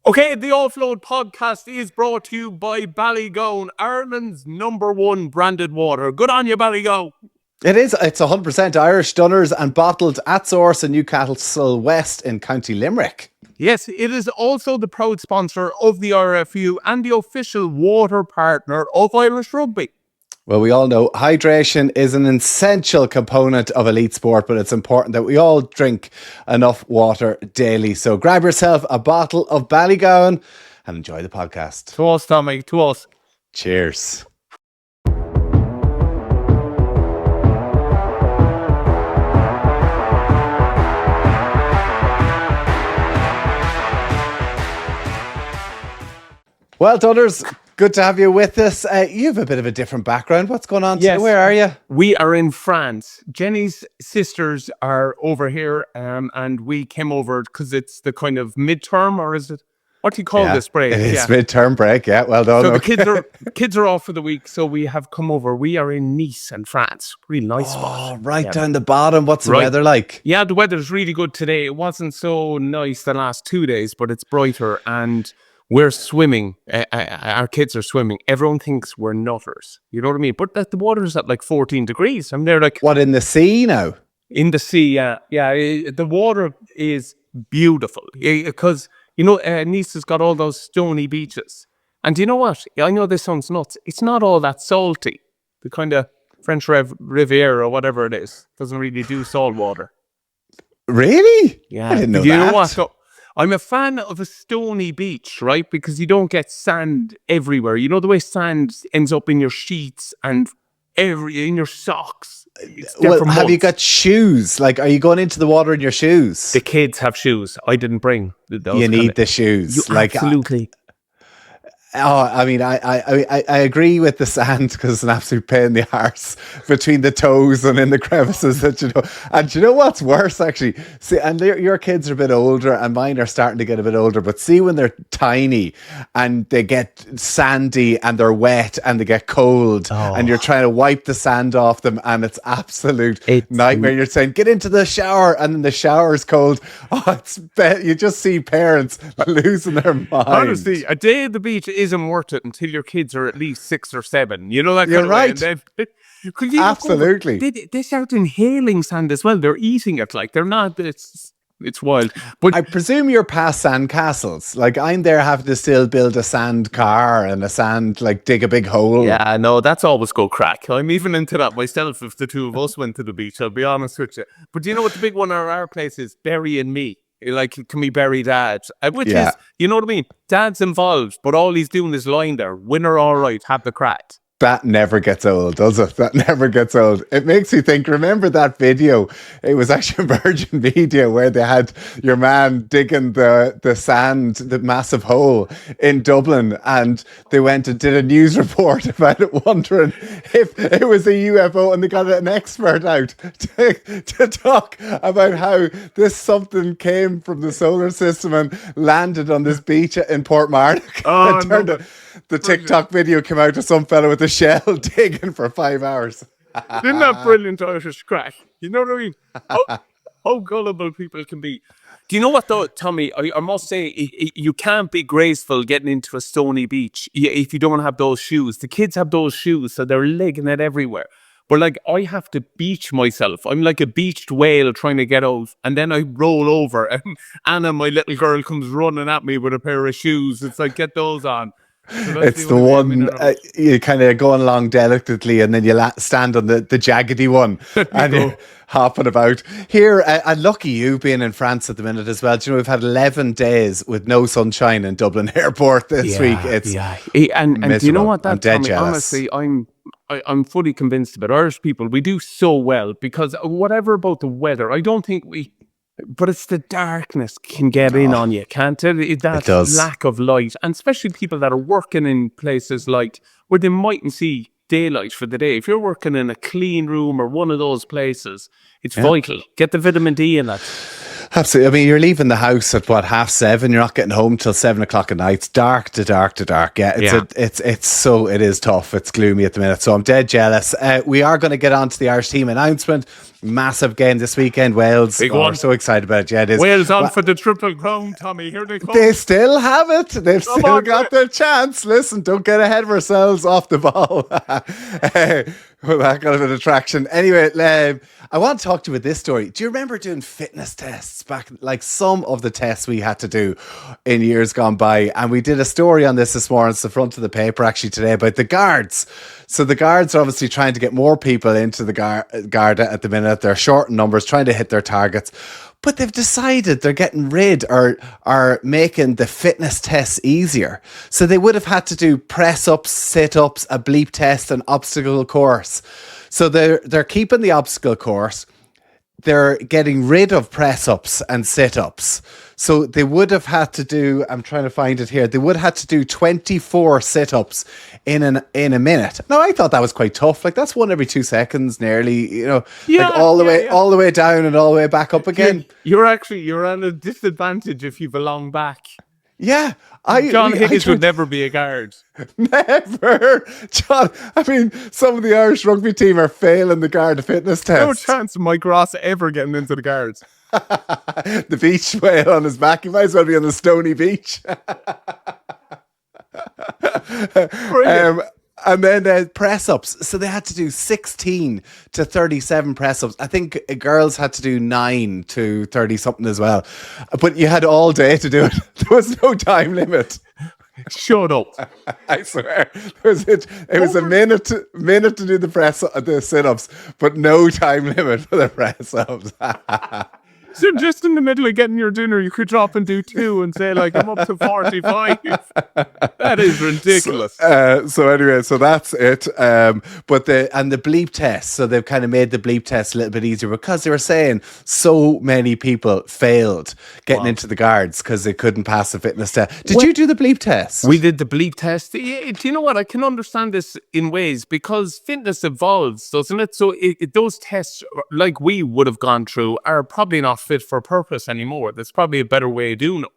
Okay, the Offload podcast is brought to you by Ballygowan, Ireland's #1 branded water. Good on you, Ballygowan. It's 100% Irish, dunners and bottled at source in Newcastle West in County Limerick. Yes, it is also the proud sponsor of the RFU and the official water partner of Irish Rugby. Well, we all know hydration is an essential component of elite sport, but it's important that we all drink enough water daily. So grab yourself a bottle of Ballygowan and enjoy the podcast. To us, Tommy, to us. Cheers. Well, Dunners, good to have you with us. You have a bit of a different background. What's going on today? Where are you? We are in France. Jenny's sisters are over here, and we came over because it's the kind of midterm, or is it? What do you call this break? It's midterm break, yeah. Well done. So the kids are off for the week, so we have come over. We are in Nice in France. Really nice spot. Right down the bottom. What's the weather like? Yeah, the weather's really good today. It wasn't so nice the last 2 days, but it's brighter, and we're swimming. Our kids are swimming. Everyone thinks we're nutters. You know what I mean? But the water's at like 14 degrees. I'm there like... What, in the sea now? In the sea, yeah. Yeah, the water is beautiful. Because, you know, Nice has got all those stony beaches. And do you know what? I know this sounds nuts. It's not all that salty. The kind of French Riviera or whatever it is doesn't really do salt water. Really? Yeah. I didn't know that. You know what? So, I'm a fan of a stony beach, right? Because you don't get sand everywhere. You know the way sand ends up in your sheets and in your socks. Well, have you got shoes? Like, are you going into the water in your shoes? The kids have shoes. I didn't bring those. You need the shoes. Absolutely. I mean, I agree with the sand because it's an absolute pain in the arse between the toes and in the crevices that you know. And you know what's worse, actually? See, and your kids are a bit older, and mine are starting to get a bit older. But see, when they're tiny and they get sandy and they're wet and they get cold, and you're trying to wipe the sand off them, and it's absolute nightmare. You're saying, "Get into the shower," and then the shower's cold. Oh, you just see parents losing their mind. Honestly, a day at the beach isn't worth it until your kids are at least 6 or 7. You know that kind You're of right. way. And Absolutely. They start inhaling sand as well. They're eating it like they're not. It's wild. But I presume you're past sand castles. Like, I'm there having to still build a sand car and dig a big hole. Yeah, no, that's always go crack. I'm even into that myself if the two of us went to the beach, I'll be honest with you. But do you know what the big one at our place is? Burying me. Like, can we bury Dad? Which is, you know what I mean? Dad's involved, but all he's doing is lying there. Winner, all right, have the crack. That never gets old, does it? That never gets old. It makes me think, remember that video? It was actually a Virgin Media where they had your man digging the sand, the massive hole in Dublin, and they went and did a news report about it, wondering if it was a UFO, and they got an expert out to talk about how this something came from the solar system and landed on this beach in Portmarnock. Oh, it turned out the TikTok video came out of some fella with a shell digging for 5 hours. Isn't that brilliant Irish crack? You know what I mean? How gullible people can be. Do you know what though, Tommy? I must say, you can't be graceful getting into a stony beach if you don't have those shoes. The kids have those shoes, so they're legging it everywhere. But like, I have to beach myself. I'm like a beached whale trying to get out. And then I roll over and Anna, my little girl, comes running at me with a pair of shoes. It's like, get those on. So it's the one you kind of going along delicately, and then you stand on the jaggedy one and you're hopping about. Here, and lucky you being in France at the minute as well. Do you know, we've had 11 days with no sunshine in Dublin Airport this week. It's and do you know what? I'm dead jealous. Honestly, I'm fully convinced about Irish people. We do so well because whatever about the weather, I don't think but it's the darkness can get in on you, can't it? That lack of light, and especially people that are working in places like where they mightn't see daylight for the day. If you're working in a clean room or one of those places, it's vital. Get the vitamin D in that. Absolutely. I mean, you're leaving the house at 7:30. You're not getting home till 7 o'clock at night. It's dark to dark to dark. Yeah, it is tough. It's gloomy at the minute. So I'm dead jealous. We are going to get on to the Irish team announcement. Massive game this weekend. Wales. Big We're one. so excited about it. Yeah, it is. Wales on for the Triple Crown, Tommy. Here they come. They still have it. They've Come still on, got their chance. Listen, don't get ahead of ourselves off the ball. Well, that got a bit of traction. Anyway, I want to talk to you with this story. Do you remember doing fitness tests back, like some of the tests we had to do in years gone by? And we did a story on this morning. It's the front of the paper actually today about the guards. So the guards are obviously trying to get more people into the guard at the minute. They're short in numbers, trying to hit their targets. But they've decided they're getting rid or are making the fitness tests easier. So they would have had to do press-ups, sit-ups, a bleep test, an obstacle course. So they're keeping the obstacle course. They're getting rid of press-ups and sit-ups. So they would have had to do, I'm trying to find it here, they would have had to do 24 sit-ups in a minute. Now, I thought that was quite tough. Like, that's one every 2 seconds nearly, you know, like all the way down and all the way back up again. You're at a disadvantage if you belong back. Yeah. John Higgins would never be a guard. Never. John, I mean, some of the Irish rugby team are failing the guard fitness test. No chance of Mike Ross ever getting into the guards. The beach whale on his back. He might as well be on the stony beach. And then press-ups. So they had to do 16 to 37 press-ups. I think girls had to do 9 to 30-something as well. But you had all day to do it. There was no time limit. Shut up. I swear. It was a minute to do the sit-ups, but no time limit for the press-ups. So just in the middle of getting your dinner, you could drop and do 2 and say, like, I'm up to 45. That is ridiculous. So anyway, so that's it. But the bleep test, so they've kind of made the bleep test a little bit easier because they were saying so many people failed getting into the guards because they couldn't pass the fitness test. Did you do the bleep test? We did the bleep test. Do you know what? I can understand this in ways because fitness evolves, doesn't it? So those tests, like we would have gone through, are probably not fit for purpose anymore. There's probably a better way of doing it.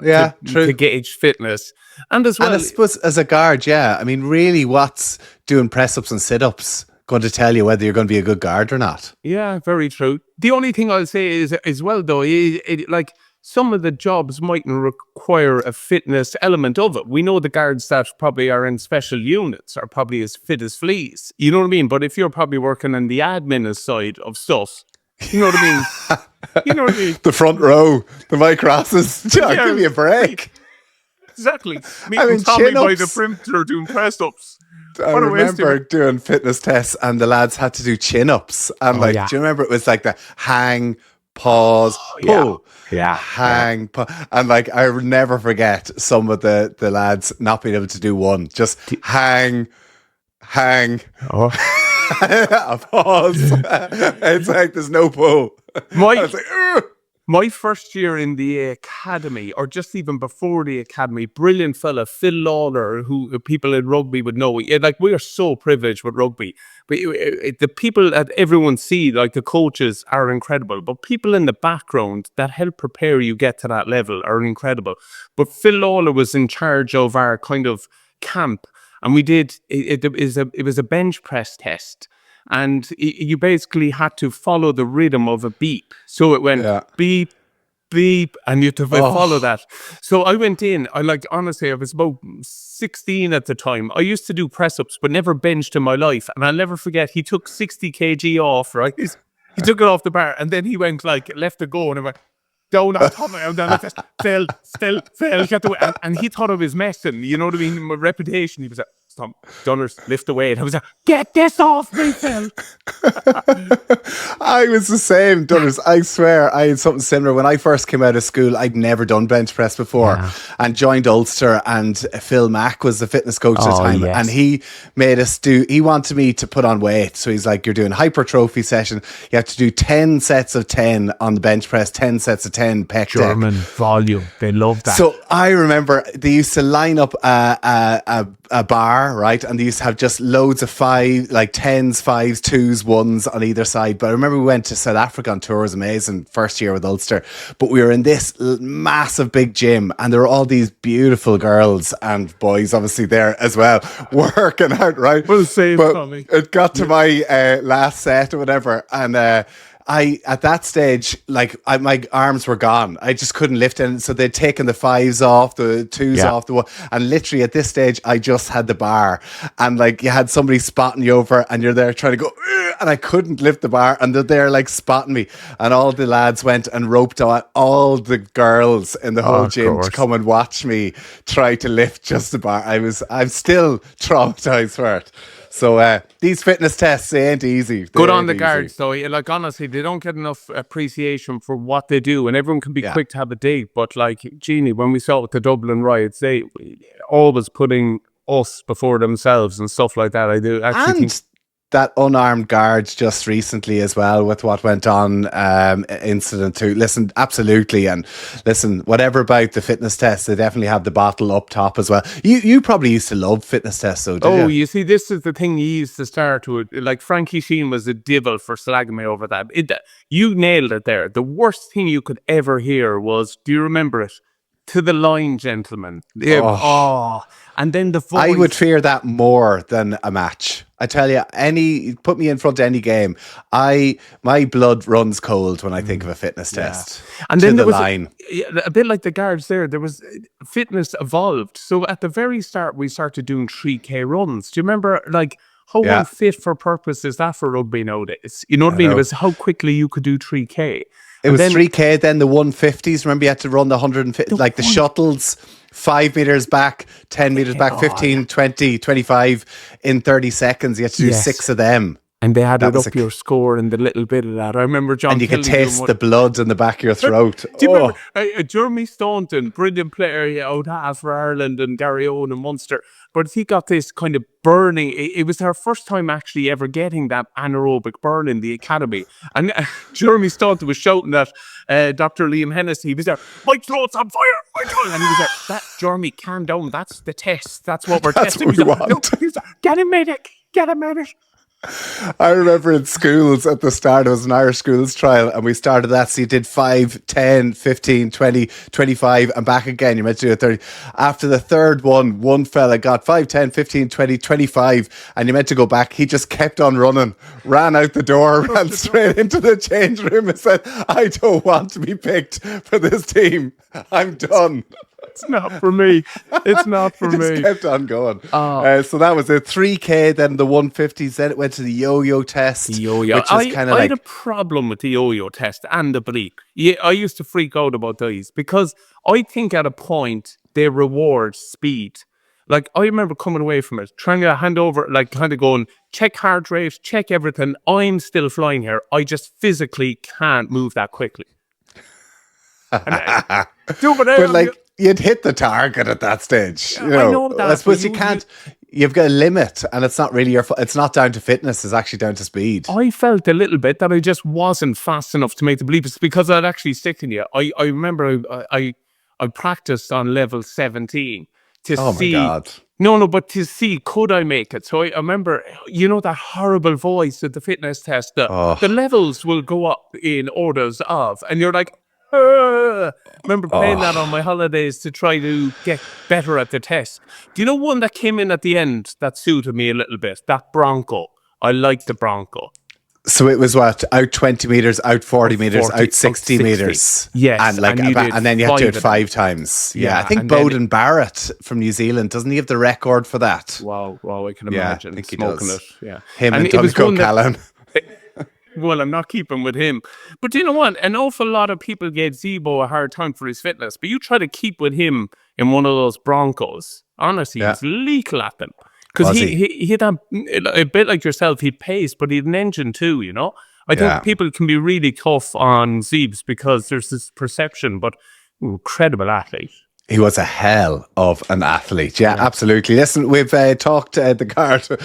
Yeah, true. To gauge fitness. And as well, and I suppose as a guard, yeah. I mean, really, what's doing press-ups and sit-ups going to tell you whether you're going to be a good guard or not? Yeah, very true. The only thing I'll say is, as well, though, like some of the jobs mightn't require a fitness element of it. We know the guards that probably are in special units are probably as fit as fleas. You know what I mean? But if you're probably working on the admin side of stuff, you know what I mean? You know what I mean? The front row, the Mike Rosses. John, give me a break. Exactly. Tommy by the printer doing press-ups. I remember doing fitness tests and the lads had to do chin-ups. And do you remember it was like the hang, pause, pull. Yeah. Hang, pause. And like, I would never forget some of the lads not being able to do one. Just hang. Oh. A pause. It's like there's no pull. My first year in the academy, or just even before the academy, brilliant fella, Phil Lawler, who people in rugby would know. Like, we are so privileged with rugby. But the people that everyone see, like the coaches, are incredible. But people in the background that help prepare you get to that level are incredible. But Phil Lawler was in charge of our kind of camp. And we did, it was a bench press test. And you basically had to follow the rhythm of a beep. So it went beep, beep, and you had to follow that. So I went in, honestly, I was about 16 at the time. I used to do press-ups, but never benched in my life. And I'll never forget, he took 60 kg off, right? He took it off the bar, and then he went, left it go, and I went, down on top of it, and then I just fell, get away. And he thought I was messing, you know what I mean? My reputation, he was like, stop, Dunners, lift the weight. I was like, get this off me, Phil. I was the same, Dunners. I swear I had something similar. When I first came out of school, I'd never done bench press before and joined Ulster, and Phil Mack was the fitness coach at the time. Yes. And he made us he wanted me to put on weight. So he's like, you're doing hypertrophy session. You have to do 10 sets of 10 on the bench press, 10 sets of 10 pec German deck. volume. They love that. So I remember they used to line up a bar, right? And they used to have just loads of 5, like 10s, 5s, 2s, 1s on either side. But I remember we went to South Africa on tour. It was amazing. First year with Ulster. But we were in this massive big gym, and there were all these beautiful girls and boys obviously there as well, working out, right? Well, same, but Tommy. it got to my last set or whatever, and at that stage, like my arms were gone. I just couldn't lift it. So they'd taken the 5s off, the 2s off the one. And literally at this stage, I just had the bar. And like you had somebody spotting you over and you're there trying to go, "Ugh," and I couldn't lift the bar. And they're there like spotting me. And all the lads went and roped out all the girls in the whole gym to come and watch me try to lift just the bar. I'm still traumatized for it. So these fitness tests, they ain't easy. Good on the guards, though. Like, honestly, they don't get enough appreciation for what they do, and everyone can be quick to have a date. But like, Jeannie, when we saw it with the Dublin riots, they always putting us before themselves and stuff like that. I do actually think that unarmed guards just recently as well with what went on incident too. Listen, absolutely. And listen, whatever about the fitness tests, they definitely have the bottle up top as well. You probably used to love fitness tests though, did you? You see, this is the thing he used to start with. Like, Frankie Sheen was a devil for slagging me over that. You nailed it there. The worst thing you could ever hear was, do you remember it? To the line, gentlemen. And then the voice. I would fear that more than a match. I tell you, put me in front of any game, my blood runs cold when I think of a fitness test. And then there was line. A bit like the guards there. There was fitness evolved. So at the very start, we started doing 3K runs. Do you remember, like, how unfit for purpose is that for rugby nowadays? You know what I mean? It was how quickly you could do 3K. It was 3K, then the 150s. Remember, you had to run the 150, like the shuttles, 5 meters back, 10 meters back, 15, 20, 25 in 30 seconds. You had to do 6 of them. And they added up your score and the little bit of that. I remember John And you Kelly could taste the blood in the back of your throat. Do you remember Jeremy Staunton, brilliant player out half for Ireland, and Gary Owen and Munster, but he got this kind of burning. It was our first time actually ever getting that anaerobic burn in the academy. And Jeremy Staunton was shouting at Dr. Liam Hennessy. He was there, my throat's on fire, my throat. And he was there, Jeremy, calm down. That's the test. That's what we're testing. What we want. Get a medic. Get a medic. I remember in schools at the start, it was an Irish schools trial, and we started that. So you did 5, 10, 15, 20, 25, and back again. You meant to do a 30. After the third one fella got 5, 10, 15, 20, 25, and you meant to go back. He just kept on running, ran out the door, ran straight into the change room and said, I don't want to be picked for this team. I'm done. It's not for me. It's not for me. Just kept on going. So that was a 3K, then the 150s, then it went to the yo-yo test. The yo-yo. I had a problem with the yo-yo test and the bleep. Yeah, I used to freak out about these because I think at a point they reward speed. Like, I remember coming away from it, trying to hand over, like, kind of going, check heart rate, check everything. I'm still flying here. I just physically can't move that quickly. But like, you'd hit the target at that stage. You know, I know that. I suppose you can't. You've got a limit, and it's not really it's not down to fitness. It's actually down to speed. I felt a little bit that I just wasn't fast enough to make the bleeps because I'd actually stick in you. I remember I practiced on level 17 to see. Oh my God. No, but to see, could I make it? So I remember, you know, that horrible voice at the fitness test. The levels will go up in orders of, and you're like, remember playing that on my holidays to try to get better at the test. Do you know one that came in at the end that suited me a little bit? That Bronco. I liked the Bronco. So it was what? Out 20 meters, out 40 meters, out 60 meters. Yes. And then you have to do it 5 times. Yeah. I think Bowden Barrett from New Zealand, doesn't he have the record for that? Wow, I can imagine. I think he smoking does. It. Yeah. Him and Donncha O'Callaghan. Well, I'm not keeping with him. But you know what? An awful lot of people gave Zebo a hard time for his fitness. But you try to keep with him in one of those Broncos. Honestly, he's lethal at them. Because he had a bit like yourself, he'd pace, but he had an engine too, you know? I think people can be really tough on Zeebs because there's this perception, but incredible athlete. He was a hell of an athlete. Yeah, absolutely. Listen, we've talked the card. We've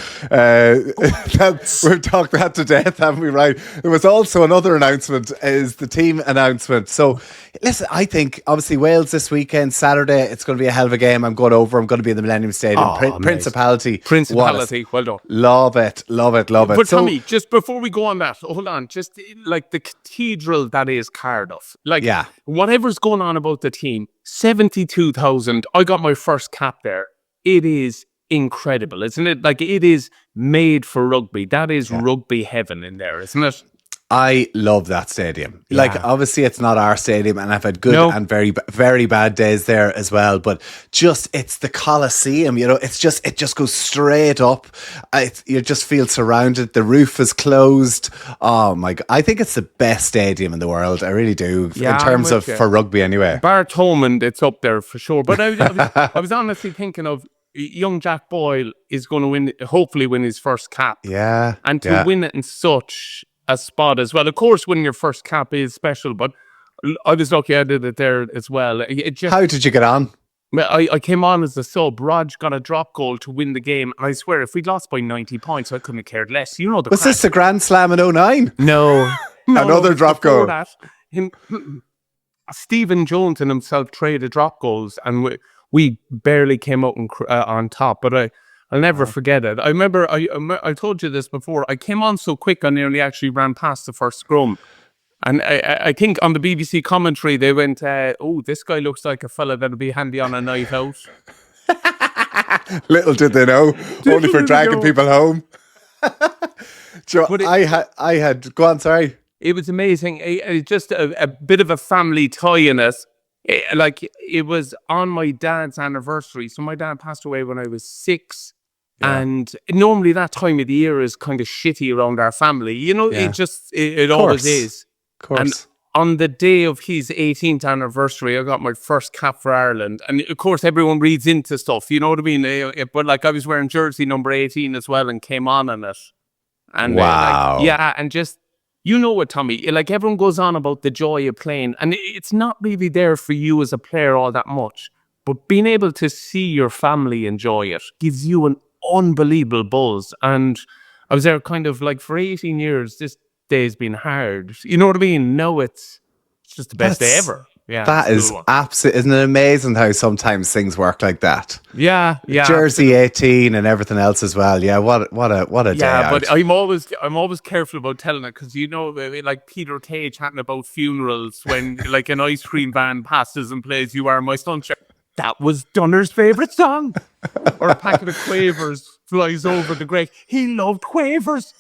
talked that to death, haven't we? Right. There was also another announcement, is the team announcement. So, listen, I think obviously Wales this weekend, Saturday, it's going to be a hell of a game. I'm going to be in the Millennium Stadium. Principality. Well done. Love it. But Tommy, just before we go on that, hold on. Just like the cathedral that is Cardiff. Like, whatever's going on about the team, 72,000. I got my first cap there. It is incredible, isn't it? Like, it is made for rugby. That is rugby heaven in there, isn't it? I love that stadium. Yeah. Like, obviously, it's not our stadium, and I've had good No. and very bad days there as well. But just, it's the Coliseum, you know. It just goes straight up. You just feel surrounded. The roof is closed. Oh my God! I think it's the best stadium in the world. I really do, Yeah, in terms of for rugby, anyway. Bar Thomond, it's up there for sure. But I was honestly thinking of young Jack Boyle is going to hopefully win his first cap. Yeah, and to win it in such a spot as well. Of course, winning your first cap is special, but I was lucky I did it there as well. How did you get on? I came on as a sub. Raj got a drop goal to win the game. And I swear, if we'd lost by 90 points, I couldn't have cared less. You know the Was crack. this the Grand Slam in 09? No. Another drop goal. That, Stephen Jones and himself traded drop goals, and we barely came out on top. But I'll never forget it. I remember, I told you this before, I came on so quick I nearly actually ran past the first scrum. And I think on the BBC commentary, they went, oh, this guy looks like a fella that'll be handy on a night out. Little did they know, only for dragging people home. I had, go on, sorry. It was amazing. Just a bit of a family tie in it. It was on my dad's anniversary. So my dad passed away when I was 6. Yeah. And normally that time of the year is kind of shitty around our family. You know, it always is. Of course. And on the day of his 18th anniversary, I got my first cap for Ireland. And of course, everyone reads into stuff, you know what I mean? But like, I was wearing jersey number 18 as well and came on it. And wow. and just, you know what, Tommy, like everyone goes on about the joy of playing, and it's not really there for you as a player all that much. But being able to see your family enjoy it gives you an unbelievable buzz. And I was there kind of like for 18 years. This day's been hard. You know what I mean? No, it's just the best day ever. Yeah, that is absolutely. Isn't it amazing how sometimes things work like that? Yeah. Jersey 18 and everything else as well. Yeah, what a day. Yeah, but I'm always careful about telling it, because you know, like Peter Kay chatting about funerals when like an ice cream van passes and plays "You Are My Sunshine." That was Dunner's favourite song. Or a packet of Quavers flies over the grave. He loved Quavers.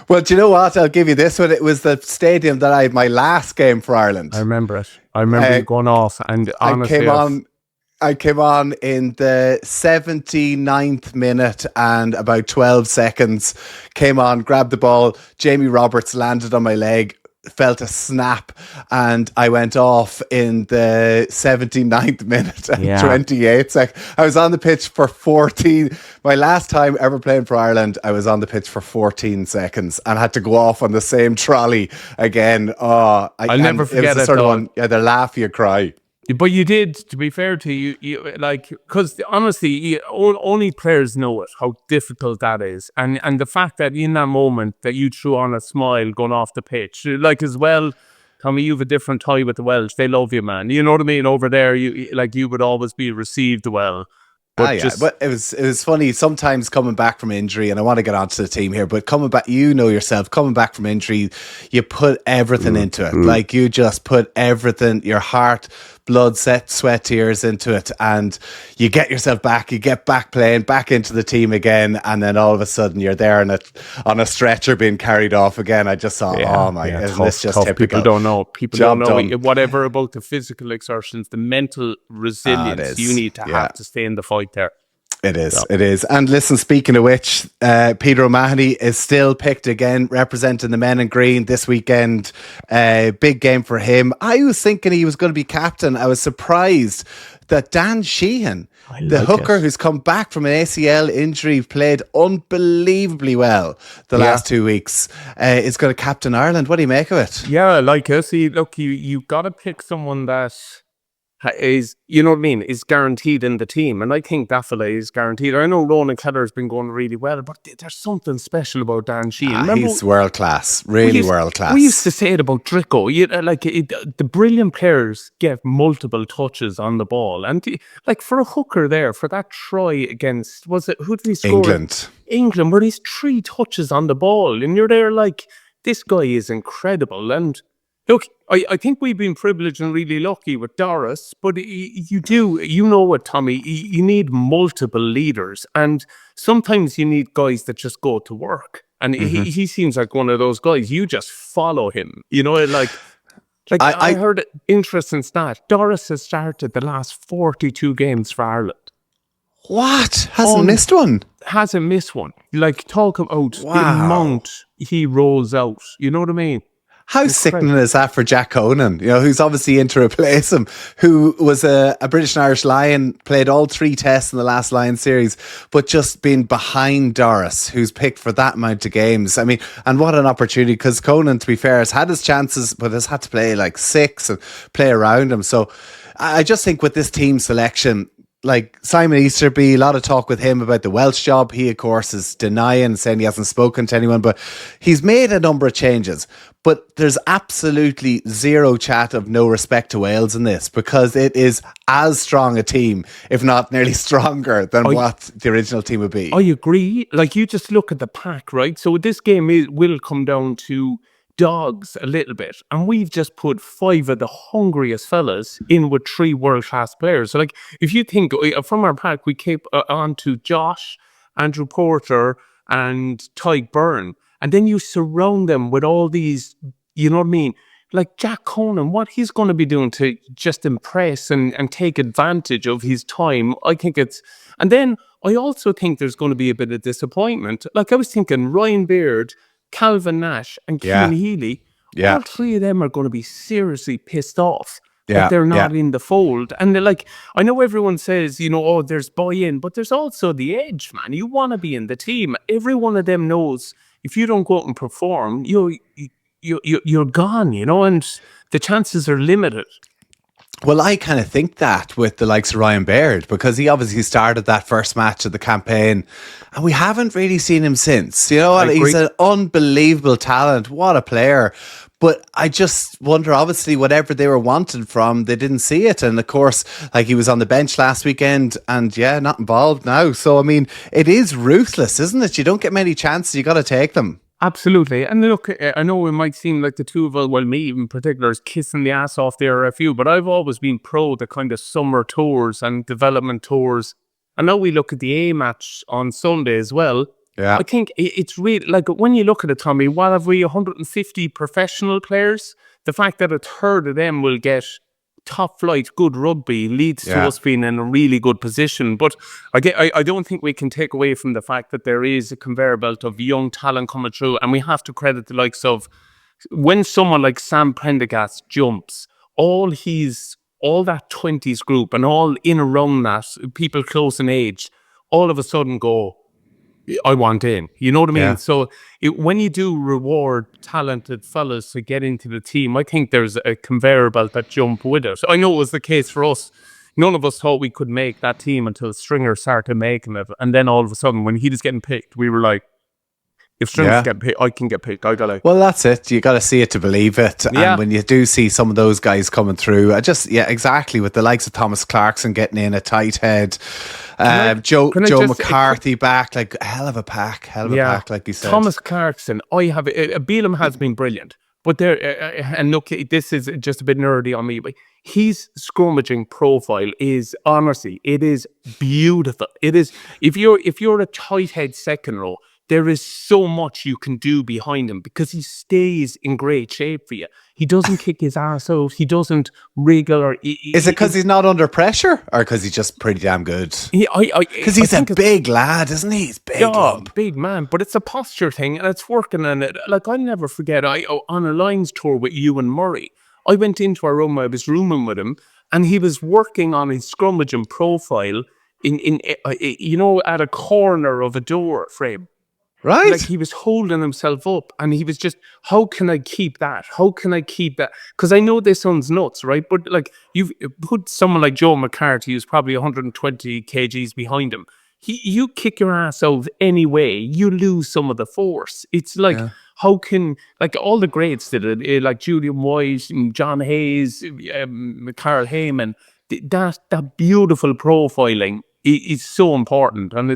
Well, do you know what? I'll give you this one. It was the stadium that I had my last game for Ireland. I remember it. I remember it going off. And honestly, I came on in the 79th minute and about 12 seconds. Came on, grabbed the ball. Jamie Roberts landed on my leg. Felt a snap, and I went off in the 79th minute and 28 seconds. I was on the pitch for 14. My last time ever playing for Ireland, I was on the pitch for 14 seconds and had to go off on the same trolley again. Oh, I'll never forget it. Sort of one, the laugh you cry. But you did, to be fair to you like, because honestly, only players know it, how difficult that is. And the fact that in that moment that you threw on a smile going off the pitch, like as well, Tommy, you have a different tie with the Welsh. They love you, man. You know what I mean? Over there, you would always be received well. But it was funny sometimes coming back from injury, and I want to get onto the team here, but coming back, you know yourself, coming back from injury, you put everything into it. Like you just put everything, your heart, blood, sweat, tears into it, and you get yourself back, you get back playing, back into the team again, and then all of a sudden you're there on a stretcher being carried off again. I just thought, isn't this just typical? People don't know. People don't know whatever about the physical exertions, the mental resilience you need to have to stay in the fight there. It is. And listen, speaking of which, Peter O'Mahony is still picked again, representing the men in green this weekend. Big game for him. I was thinking he was going to be captain. I was surprised that Dan Sheehan, the hooker who's come back from an ACL injury, played unbelievably well the last 2 weeks, is going to captain Ireland. What do you make of it? Yeah, I like it. See, look, you got to pick someone that is, you know what I mean, is guaranteed in the team. And I think that fella is guaranteed. I know Ronan Keller's been going really well, but there's something special about Dan Sheehan. He's world class, really world class. We used to say it about Drico. The brilliant players get multiple touches on the ball. And like for a hooker there, for that try against, who did he score? England, where he's 3 touches on the ball. And you're there like, this guy is incredible. And look, I think we've been privileged and really lucky with Doris, but you know what, Tommy, you need multiple leaders, and sometimes you need guys that just go to work. And he seems like one of those guys. You just follow him. You know, like I heard an interesting stat. Doris has started the last 42 games for Ireland. What? Hasn't missed one? Hasn't missed one. Like, talk about the Wow. amount he rolls out. You know what I mean? How sickening is that for Jack Conan, you know, who's obviously in to replace him, who was a British and Irish Lion, played all 3 tests in the last Lion series, but just been behind Doris, who's picked for that amount of games. I mean, and what an opportunity, because Conan, to be fair, has had his chances, but has had to play like 6 and play around him. So I just think with this team selection, like Simon Easterby, a lot of talk with him about the Welsh job. He, of course, is denying, saying he hasn't spoken to anyone, but he's made a number of changes. But there's absolutely zero chat of no respect to Wales in this, because it is as strong a team, if not nearly stronger than what the original team would be. I agree. Like, you just look at the pack, right? So this game will come down to dogs a little bit, and we've just put 5 of the hungriest fellas in with 3 world-class players. So, like, if you think from our pack, we keep on to Josh, Andrew Porter, and Tyke Byrne, and then you surround them with all these, you know what I mean? Like Jack Conan, what he's going to be doing to just impress and take advantage of his time, I think it's... And then I also think there's going to be a bit of disappointment. Like, I was thinking Ryan Beard, Calvin Nash, and Cian Healy, all 3 of them are going to be seriously pissed off that they're not in the fold. And they're like, I know everyone says, you know, oh, there's buy-in, but there's also the edge, man. You want to be in the team. Every one of them knows if you don't go out and perform, you're gone, you know, and the chances are limited. Well, I kind of think that with the likes of Ryan Baird, because he obviously started that first match of the campaign and we haven't really seen him since. You know, he's an unbelievable talent. What a player. But I just wonder, obviously, whatever they were wanted from, they didn't see it. And of course, like, he was on the bench last weekend and not involved now. So, I mean, it is ruthless, isn't it? You don't get many chances. You got to take them. Absolutely. And look, I know it might seem like the two of us, well, me in particular, is kissing the ass off the RFU, but I've always been pro the kind of summer tours and development tours. I know we look at the A match on Sunday as well. Yeah. I think it's really, like, when you look at it, Tommy, what have we, 150 professional players? The fact that a third of them will get top flight good rugby leads to us being in a really good position. But I don't think we can take away from the fact that there is a conveyor belt of young talent coming through, and we have to credit the likes of, when someone like Sam Prendergast jumps, all that 20s group and all in around that, people close in age, all of a sudden go, I want in. You know what I mean? So when you do reward talented fellas to get into the team, I think there's a conveyor belt that jump with it. I know it was the case for us. None of us thought we could make that team until Stringer started making it. And then all of a sudden, when he was getting picked, we were like, if Stringer's getting picked, I can get picked. I got like... Well, that's it. You got to see it to believe it. And when you do see some of those guys coming through, exactly, with the likes of Thomas Clarkson getting in, a tight head, Joe McCarthy back, like a hell of a pack, like you said. Thomas Clarkson, Beelum has been brilliant. But there, and look, this is just a bit nerdy on me, but his scrummaging profile is, honestly, it is beautiful. It is, if you're a tight head second row, there is so much you can do behind him because he stays in great shape for you. He doesn't kick his arse out. He doesn't wriggle. Is it because he's not under pressure, or because he's just pretty damn good? Because he's a big lad, isn't he? He's big. Yeah, big man. But it's a posture thing, and it's working on it. Like, I'll never forget, on a Lions tour with Ewan Murray, I went into our room, I was rooming with him, and he was working on his scrummaging profile at a corner of a door frame. Right. Like, he was holding himself up and he was just, how can I keep that? How can I keep that? Because I know this sounds nuts, right? But like, you've put someone like Joe McCarthy, who's probably 120 kgs behind him. You kick your ass out anyway, you lose some of the force. It's like, how can, like, all the greats did it, like Julian White, John Hayes, Carl Heyman, that beautiful profiling is so important. And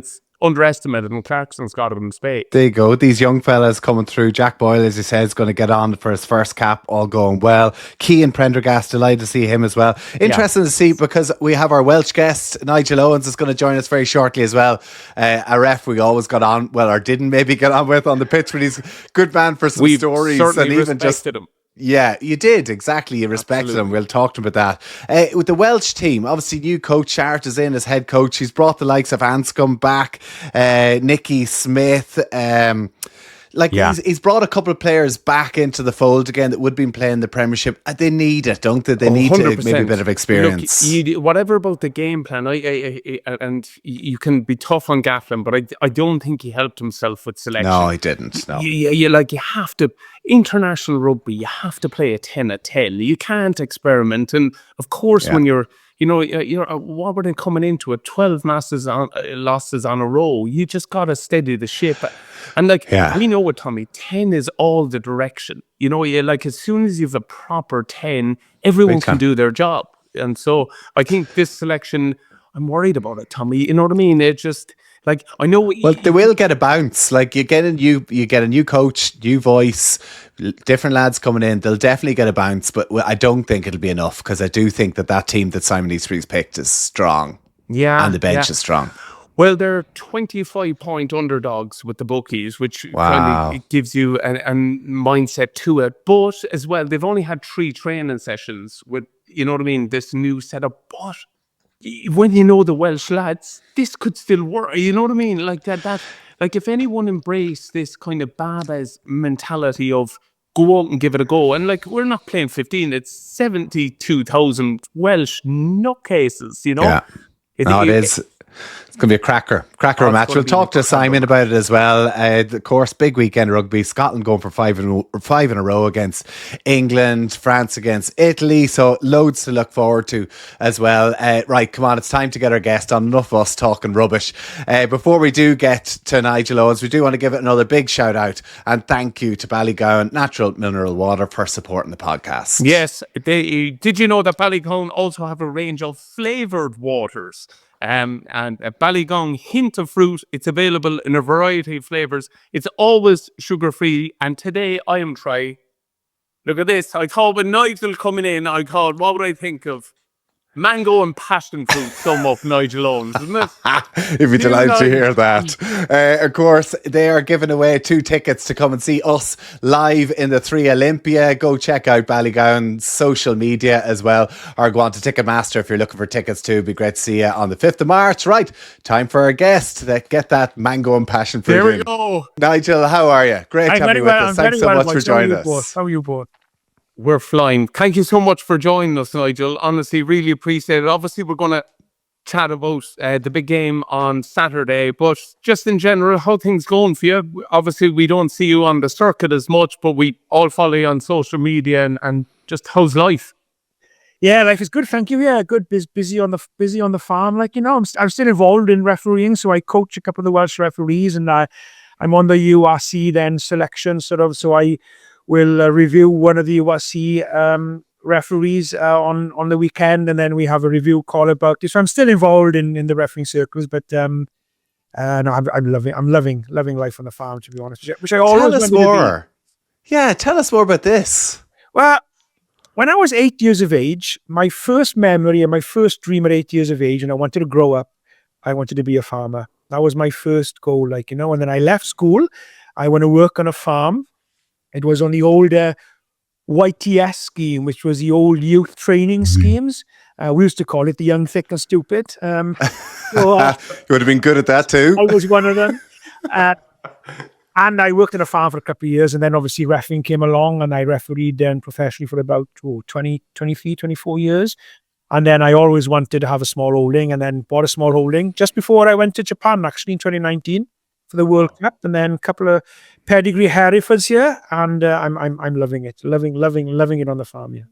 underestimated, and Clarkson's got him in spades. There you go. These young fellas coming through. Jack Boyle, as you said, is going to get on for his first cap, all going well. Keane Prendergast, delighted to see him as well. Interesting to see, because we have our Welsh guest, Nigel Owens, is going to join us very shortly as well. A ref we always got on, well, or didn't maybe get on with on the pitch, but he's a good man for some stories. And even just him. Yeah, you did. Exactly. You respected him. We'll talk to him about that. With the Welsh team, obviously new coach Shart is in as head coach. He's brought the likes of Anscombe back, Nicky Smith. He's brought a couple of players back into the fold again that would have been playing the Premiership. They need it, don't they? They need to, maybe a bit of experience. Look, whatever about the game plan, and you can be tough on Gafflin, but I don't think he helped himself with selection. No, he didn't. No, you have to. International rugby, you have to play a 10 at 10. You can't experiment, and of course, when you're what were they coming into it? 12 losses on a row. You just got to steady the ship. And we know what, Tommy, 10 is all the direction. As soon as you have a proper 10, everyone can do their job. And so I think this selection, I'm worried about it, Tommy. You know what I mean? It just, I know. Well, they will get a bounce. You get a new coach, new voice, different lads coming in. They'll definitely get a bounce, but I don't think it'll be enough, because I do think that team that Simon Easterby's picked is strong. Yeah. And the bench is strong. Well, they're 25-point underdogs with the bookies, which kind of gives you a mindset to it. But as well, they've only had 3 training sessions with, you know what I mean, this new setup. But when you know the Welsh lads, this could still work. You know what I mean? If anyone embraced this kind of Baba's mentality of go out and give it a go, and we're not playing 15, it's 72,000 Welsh nutcases, Yeah. It is. It's going to be a cracker match. We'll talk to Simon about it as well. Of course, big weekend rugby. Scotland going for 5 in a row against England, France against Italy. So loads to look forward to as well. Right, come on, it's time to get our guest on. Enough of us talking rubbish. Before we do get to Nigel Owens, we do want to give it another big shout out and thank you to Ballygowan Natural Mineral Water for supporting the podcast. Yes, did you know that Ballygowan also have a range of flavoured waters? And a Ballygowan hint of fruit. It's available in a variety of flavours. It's always sugar-free. And today I am trying. Look at this. I thought with Nigel coming in, what would I think of? Mango and passion fruit sum up Nigel Owens, isn't it? You'd be delighted to hear that. Of course, they are giving away 2 tickets to come and see us live in the 3 Olympia. Go check out Ballygowan's social media as well, or go on to Ticketmaster if you're looking for tickets too. It'd be great to see you on the 5th of March. Right, time for our guest. Get that mango and passion fruit. There we go. Nigel, how are you? Great to have you with us. Thanks so much for joining us. How are you both? We're flying. Thank you so much for joining us, Nigel. Honestly, really appreciate it. Obviously, we're going to chat about the big game on Saturday, but just in general, how things going for you? Obviously, we don't see you on the circuit as much, but we all follow you on social media, and just how's life? Yeah, life is good, thank you. Yeah, good. Busy on the farm. I'm still involved in refereeing, so I coach a couple of the Welsh referees, and I'm on the URC then selection so I will review one of the URC referees on the weekend, and then we have a review call about this. So I'm still involved in the refereeing circles, but no, I'm loving life on the farm, to be honest. Which I always tell us more. Yeah, tell us more about this. Well, when I was 8 years of age, my first memory and my first dream at 8 years of age, and I wanted to grow up, I wanted to be a farmer. That was my first goal, and then I left school. I went to work on a farm. It was on the older YTS scheme, which was the old youth training schemes. We used to call it the young, thick and stupid. You would have been good at that too. I was one of them. And I worked on a farm for a couple of years, and then obviously refereeing came along, and I refereed then professionally for about 23, 24 years. And then I always wanted to have a small holding, and then bought a small holding just before I went to Japan, actually, in 2019. For the World Cup, and then a couple of pedigree Herefords here, and I'm loving it, loving it on the farm here.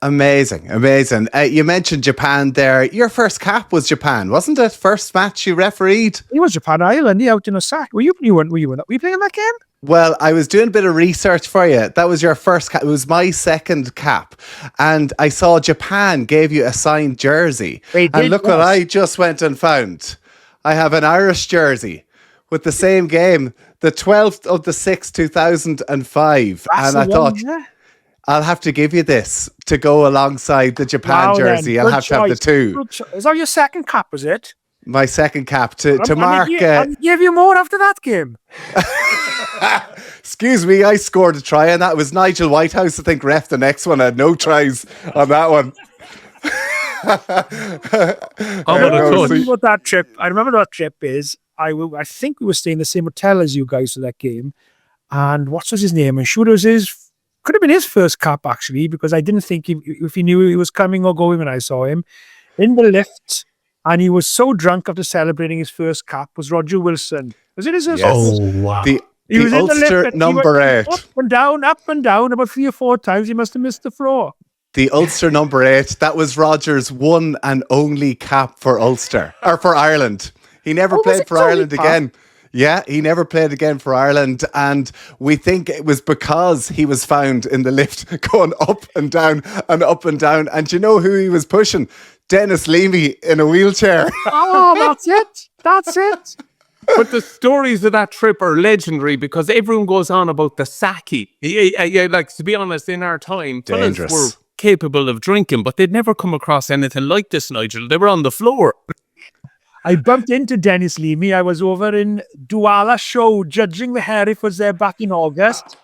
Amazing. You mentioned Japan there. Your first cap was Japan, wasn't it? First match you refereed. It was Japan Island, out in Osaka. Were you playing that game? Well, I was doing a bit of research for you. That was your first cap. It was my second cap, and I saw Japan gave you a signed jersey. And look what I just went and found. I have an Irish jersey with the same game, the 12th of the 6th, 2005. That's And I the thought, one, yeah. I'll have to give you this to go alongside the Japan Wow, then. jersey. I'll Good have to have the choice. two. Good Is that your second cap, was it? My second cap to And mark. he gave you more after that game. Excuse me, I scored a try, and that was Nigel Whitehouse, I think, ref the next one. I had no tries on that one. How about a touch? What that trip? I remember that trip is I think we were staying in the same hotel as you guys for that game. And what was his name? And sure, it was could have been his first cap actually, because I didn't think if he knew he was coming or going when I saw him in the lift. And he was so drunk after celebrating his first cap. Was Roger Wilson? Was it his first? Yes. Oh, wow. The was in the Ulster lift, number 8. up and down, about 3 or 4 times. He must have missed the floor. The Ulster number 8. That was Roger's one and only cap for Ulster, or for Ireland. He never played for Ireland again. Yeah, he never played again for Ireland. And we think it was because he was found in the lift going up and down and up and down. And do you know who he was pushing? Dennis Leamy in a wheelchair. Oh, that's it. That's it. But the stories of that trip are legendary because everyone goes on about the sake. Yeah, like, to be honest, in our time, fellas Dangerous. were capable of drinking, but they'd never come across anything like this, Nigel. They were on the floor. I bumped into Dennis Leamy. I was over in Douala show judging the Herefords there back in August.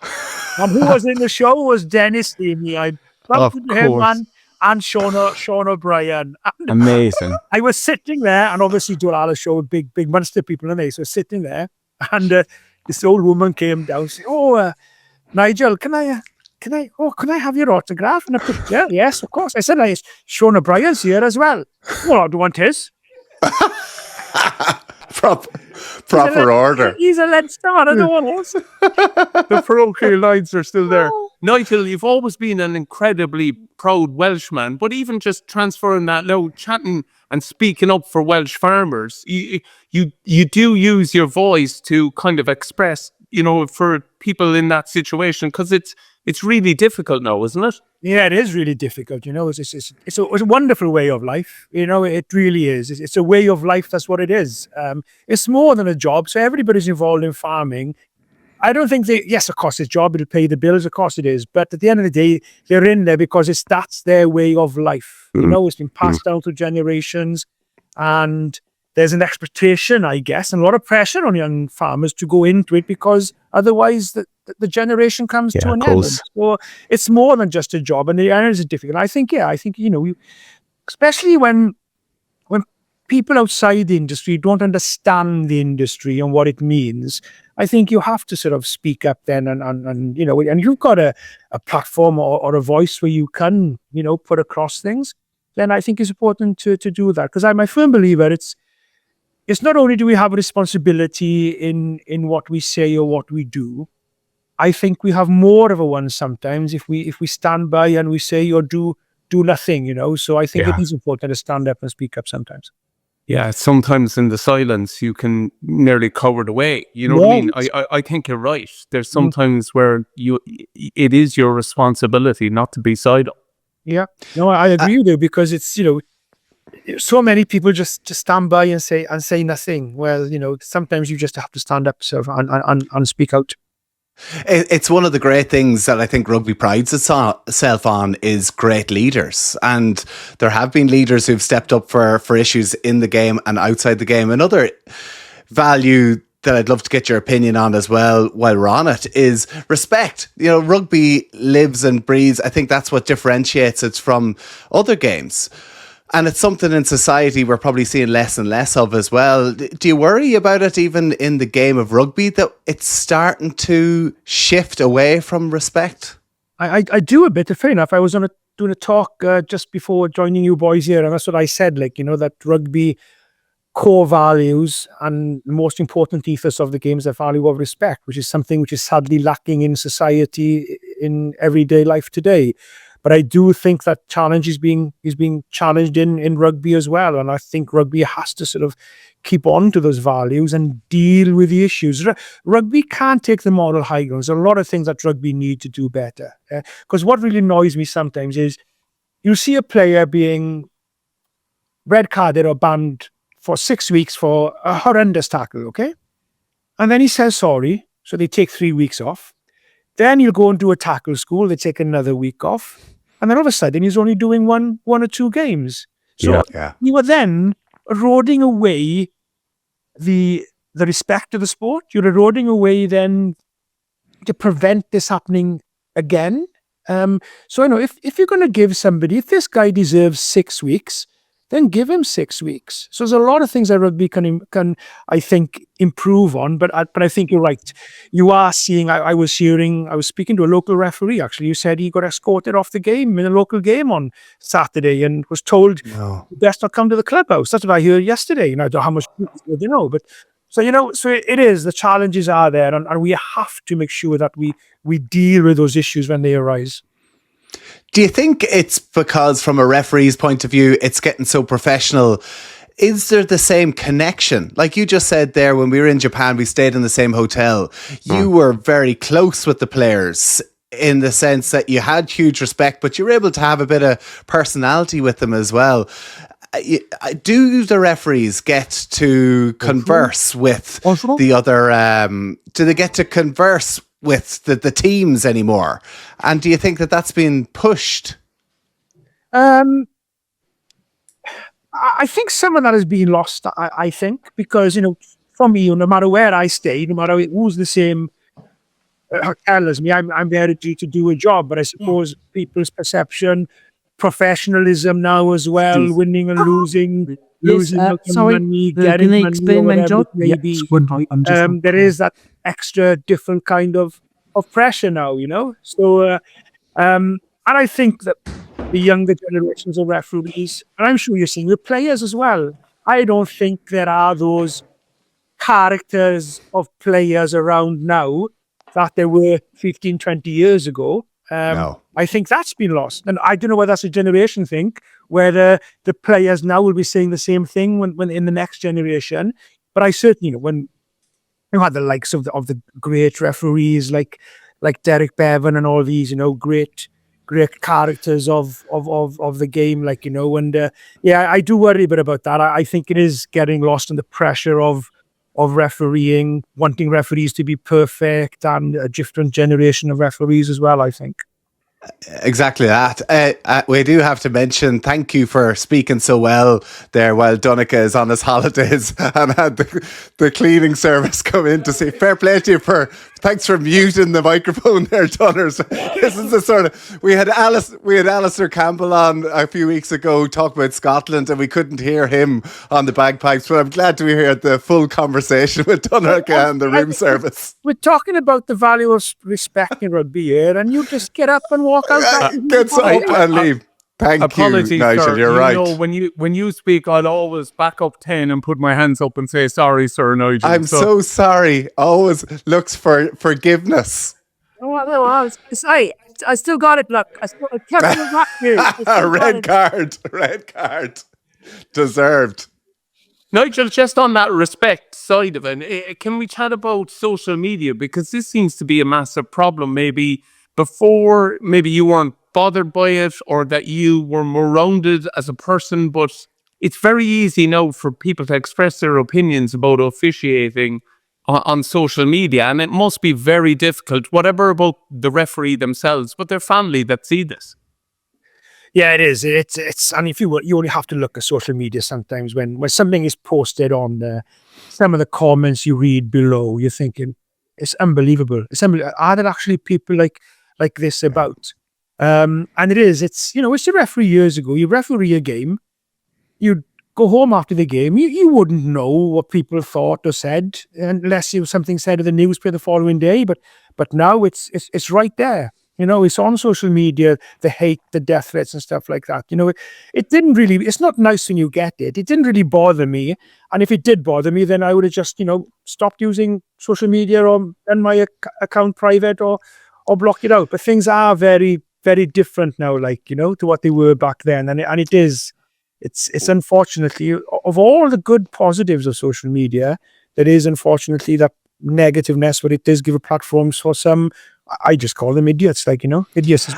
And who was in the show was Dennis Leamy. I bumped into him and Sean O'Brien. And Amazing. I was sitting there, and obviously Douala show, big Munster people, and they so sitting there. And this old woman came down and said, Nigel, can I have your autograph and a picture? Yes, of course. I said, Sean O'Brien's here as well. Well, I don't want his. Proper order. He's a lead star. I don't want his. The parochial lines are still there. Nigel, you've always been an incredibly proud Welshman, but even just transferring that now, chatting and speaking up for Welsh farmers, you do use your voice to kind of express, for people in that situation, because it's really difficult now, isn't it? Yeah, it is really difficult. It's a wonderful way of life. It really is. It's a way of life. That's what it is. It's more than a job. So everybody's involved in farming. I don't think yes, of course, it's a job. It'll pay the bills. Of course it is. But at the end of the day, they're in there because that's their way of life. It's been passed down through generations, and there's an expectation, I guess, and a lot of pressure on young farmers to go into it because otherwise the generation comes to an end. So it's more than just a job, and it is difficult. I think, especially when people outside the industry don't understand the industry and what it means, I think you have to sort of speak up then, and you've got a platform or a voice where you can, put across things. Then I think it's important to do that, because I'm a firm believer it's not only do we have a responsibility in what we say or what we do, I think we have more of a one sometimes if we stand by and we say or do nothing, So I think it is important to stand up and speak up sometimes. Yeah, sometimes in the silence you can nearly cower it away. You know what I mean? I think you're right. There's sometimes where it is your responsibility not to be silent. Yeah, no, I agree with you, because it's so many people just stand by and say nothing. Well, sometimes you just have to stand up and speak out. It's one of the great things that I think rugby prides itself on is great leaders. And there have been leaders who've stepped up for issues in the game and outside the game. Another value that I'd love to get your opinion on as well while we're on it is respect. Rugby lives and breathes. I think that's what differentiates it from other games. And it's something in society we're probably seeing less and less of as well. Do you worry about it even in the game of rugby, that it's starting to shift away from respect? I do a bit. Fair enough. I was doing a talk just before joining you boys here, and that's what I said, that rugby core values and the most important ethos of the game is the value of respect, which is something which is sadly lacking in society in everyday life today. But I do think that challenge is being challenged in rugby as well. And I think rugby has to sort of keep on to those values and deal with the issues. Rugby can't take the moral high ground. There's a lot of things that rugby need to do better. Because what really annoys me sometimes is you see a player being red carded or banned for 6 weeks for a horrendous tackle, okay? And then he says sorry. So they take 3 weeks off. Then he'll go and do a tackle school. They take another week off. And then all of a sudden he's only doing one or two games. So you were then eroding away the respect of the sport. You're eroding away then to prevent this happening again. So, if you're going to give somebody, if this guy deserves 6 weeks, then give him 6 weeks. So there's a lot of things that rugby can I think, improve on. But I think you're right. You are seeing, I was speaking to a local referee, actually, who said he got escorted off the game in a local game on Saturday and was told, best not come to the clubhouse. That's what I heard yesterday. I don't know how much you know, but so it is, the challenges are there, and we have to make sure that we deal with those issues when they arise. Do you think it's because, from a referee's point of view, it's getting so professional? Is there the same connection? Like you just said there, when we were in Japan, we stayed in the same hotel. You were very close with the players in the sense that you had huge respect, but you were able to have a bit of personality with them as well. Do the referees get to converse with the other? Do they get to converse with the teams anymore? And do you think that that's been pushed? I think some of that has been lost, I think, because, for me, no matter where I stay, no matter who's the same hotel as me, I'm there to do a job. But I suppose people's perception, professionalism now as well, winning and losing money, getting money, or whatever it may be. There is that extra different kind of pressure now, So, and I think that the younger generations of referees, and I'm sure you're seeing the players as well, I don't think there are those characters of players around now that there were 15, 20 years ago. No. I think that's been lost. And I don't know whether that's a generation thing, where the players now will be saying the same thing when in the next generation. But I certainly, when you had the likes of the great referees like Derek Bevan and all these, great characters of the game, and I do worry a bit about that. I think it is getting lost in the pressure of refereeing, wanting referees to be perfect, and a different generation of referees as well, I think. Exactly that. We do have to mention, thank you for speaking so well there while Donncha is on his holidays and had the cleaning service come in to say fair play to you thanks for muting the microphone there, Donncha. This is the sort of, we had Alistair Campbell on a few weeks ago talking about Scotland, and we couldn't hear him on the bagpipes, but I'm glad to hear the full conversation with Donncha and the room service. We're talking about the value of respect in rugby here, and you just get up and walk out. Get up and leave. Apologies, you, Nigel. Sir. You're right. When you speak, I'll always back up 10 and put my hands up and say, sorry, Sir Nigel. I'm so sorry. Always looks for forgiveness. Oh, sorry. I still got it, look. I kept it back here. Red card. Deserved. Nigel, just on that respect side of it, can we chat about social media? Because this seems to be a massive problem. Maybe before, you weren't bothered by it, or that you were more rounded as a person, but it's very easy now for people to express their opinions about officiating on social media, and it must be very difficult, whatever about the referee themselves, but their family that see this. Yeah, it is. It's and if you only have to look at social media sometimes when something is posted on there, some of the comments you read below, you're thinking, it's unbelievable. Are there actually people like this about? And it is. It's a referee years ago. You referee a game, you'd go home after the game. You wouldn't know what people thought or said unless something said in the newspaper the following day. But now it's right there. It's on social media, the hate, the death threats and stuff like that. It didn't really, it's not nice when you get it. It didn't really bother me. And if it did bother me, then I would have just, stopped using social media or done my account private or block it out. But things are very, very different now, to what they were back then. And it is, it's unfortunately, of all the good positives of social media, there is unfortunately that negativeness, but it does give a platform for some, I just call them idiots, idiots.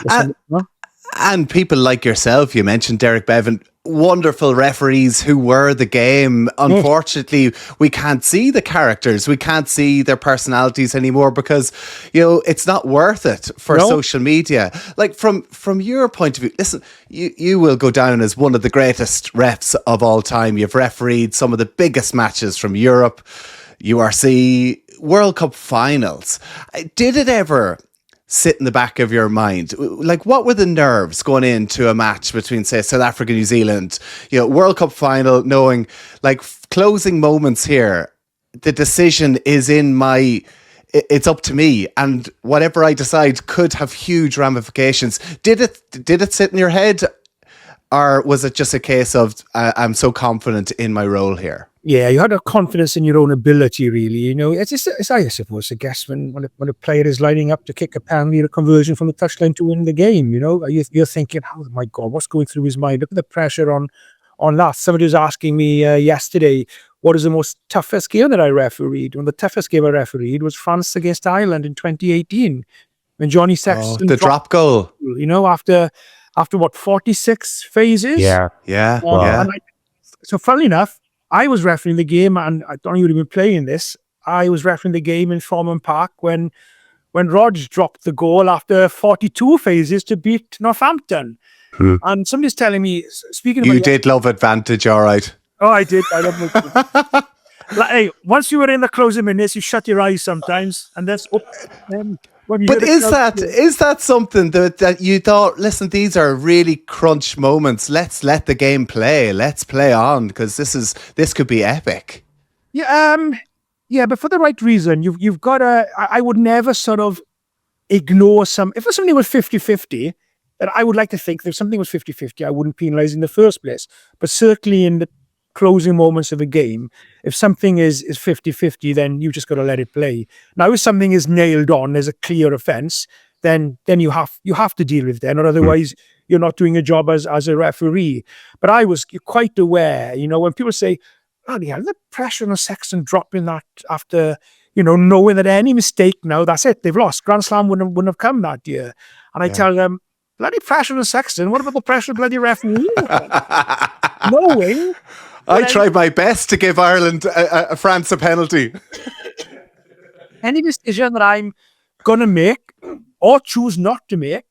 And people like yourself, you mentioned Derek Bevan, wonderful referees who were the game. Unfortunately, we can't see the characters. We can't see their personalities anymore because, it's not worth it for social media. Like from your point of view, listen, you will go down as one of the greatest refs of all time. You've refereed some of the biggest matches from Europe, URC, World Cup finals. Did it ever sit in the back of your mind? Like, what were the nerves going into a match between, say, South Africa, New Zealand, World Cup final, knowing like closing moments here, the decision is it's up to me, and whatever I decide could have huge ramifications. Did it sit in your head, or was it just a case of I'm so confident in my role here? Yeah, you had a confidence in your own ability, really. It's I suppose, I guess, when a player is lining up to kick a penalty or a conversion from the touchline to win the game, you're thinking, oh my God, what's going through his mind? Look at the pressure on that. Somebody was asking me yesterday, what is the most toughest game that I refereed? And the toughest game I refereed was France against Ireland in 2018, when Johnny Sexton the drop goal. After what, 46 phases? Yeah. So funnily enough, I was refereeing the game, and I don't know you'd been playing this. I was refereeing the game in Thomond Park when Rog dropped the goal after 42 phases to beat Northampton. And somebody's telling me, speaking about... You did love advantage, all right. Oh, I did. I love it. Hey, once you were in the closing minutes, you shut your eyes sometimes, and that's up. But is that something that you thought, listen, these are really crunch moments. Let's let the game play. Let's play on, because this could be epic. Yeah, but for the right reason. You've got to... I would never sort of ignore some... If something was 50-50, then I would like to think that if something was 50-50, I wouldn't penalise in the first place. But certainly in the closing moments of a game, if something is 50-50, then you just got to let it play. Now, if something is nailed on, there's a clear offence, then you have to deal with it, or otherwise you're not doing a job as a referee. But I was quite aware, when people say, oh, yeah, the pressure on Sexton dropping that after, knowing that any mistake now, that's it, they've lost. Grand Slam wouldn't have come that year. And I tell them, bloody pressure on Sexton, what about the pressure on bloody referee? Knowing... I tried my best to give Ireland France a penalty. Any decision that I'm going to make or choose not to make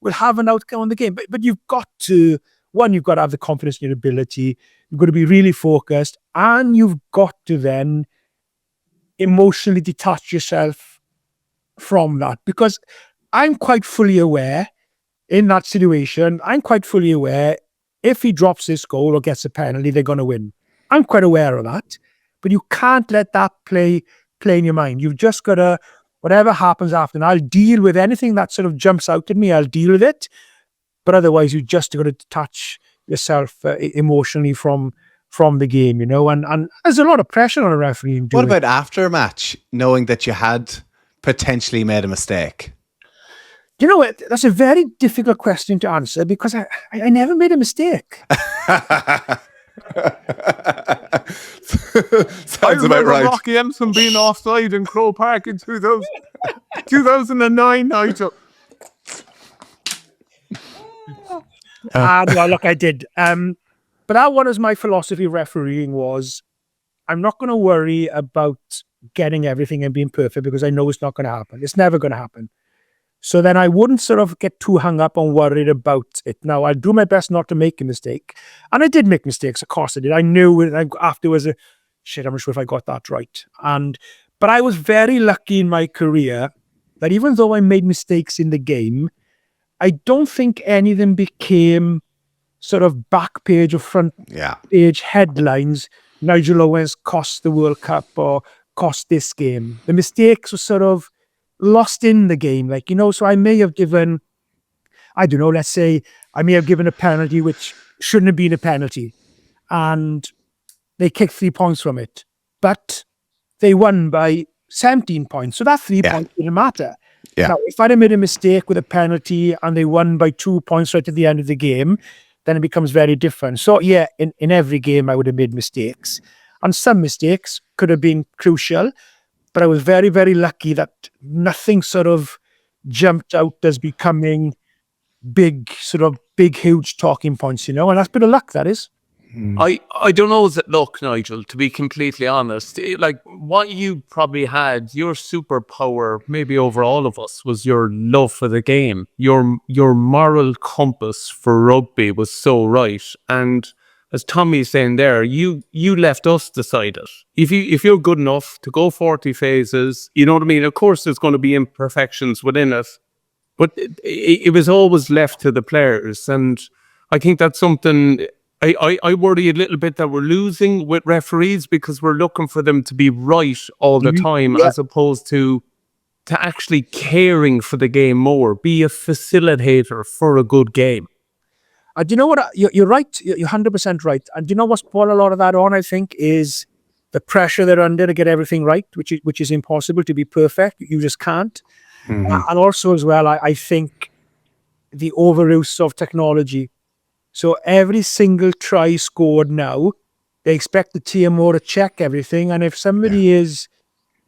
will have an outcome on the game. But you've got to have the confidence in your ability. You've got to be really focused, and you've got to then emotionally detach yourself from that. Because I'm quite fully aware in that situation, if he drops this goal or gets a penalty, they're going to win. I'm quite aware of that. But you can't let that play in your mind. You've just got to, whatever happens after, and I'll deal with anything that sort of jumps out at me, I'll deal with it. But otherwise, you just got to detach yourself emotionally from the game, and there's a lot of pressure on a referee. What about after a match, knowing that you had potentially made a mistake? You know what? That's a very difficult question to answer, because I never made a mistake. Sounds about right. Rocky Empson being offside in Crow Park in 2009, Nigel. No, look, I did. But that one is my philosophy refereeing was, I'm not going to worry about getting everything and being perfect, because I know it's not going to happen. It's never going to happen. So then I wouldn't sort of get too hung up on worried about it. Now, I'll do my best not to make a mistake. And I did make mistakes, of course I did. I knew it afterwards, I'm not sure if I got that right. But I was very lucky in my career that even though I made mistakes in the game, I don't think any of them became sort of back page or front page headlines. Nigel Owens cost the World Cup or cost this game. The mistakes were sort of lost in the game, so I may have given, I don't know, let's say I may have given a penalty which shouldn't have been a penalty, and they kicked 3 points from it, but they won by 17 points, so that 3 points didn't matter. Now, if I'd have made a mistake with a penalty and they won by 2 points right at the end of the game, then it becomes very different. So yeah, in every game I would have made mistakes, and some mistakes could have been crucial. But I was very, very lucky that nothing sort of jumped out as becoming big, huge talking points, and that's a bit of luck, that is. I don't know, is it luck, Nigel, to be completely honest. Like, what you probably had, your superpower, maybe over all of us, was your love for the game. Your moral compass for rugby was so right. And as Tommy's saying there, you left us decide it. If you're good enough to go 40 phases, you know what I mean? Of course, there's going to be imperfections within it, but it was always left to the players. And I think that's something I worry a little bit that we're losing with referees, because we're looking for them to be right all the time, as opposed to actually caring for the game more, be a facilitator for a good game. Do you know what? You're right. You're 100% right. And do you know what's put a lot of that on, I think, is the pressure they're under to get everything right, which is impossible to be perfect. You just can't. And also as well, I think the overuse of technology. So every single try scored now, they expect the TMO to check everything. And if somebody is,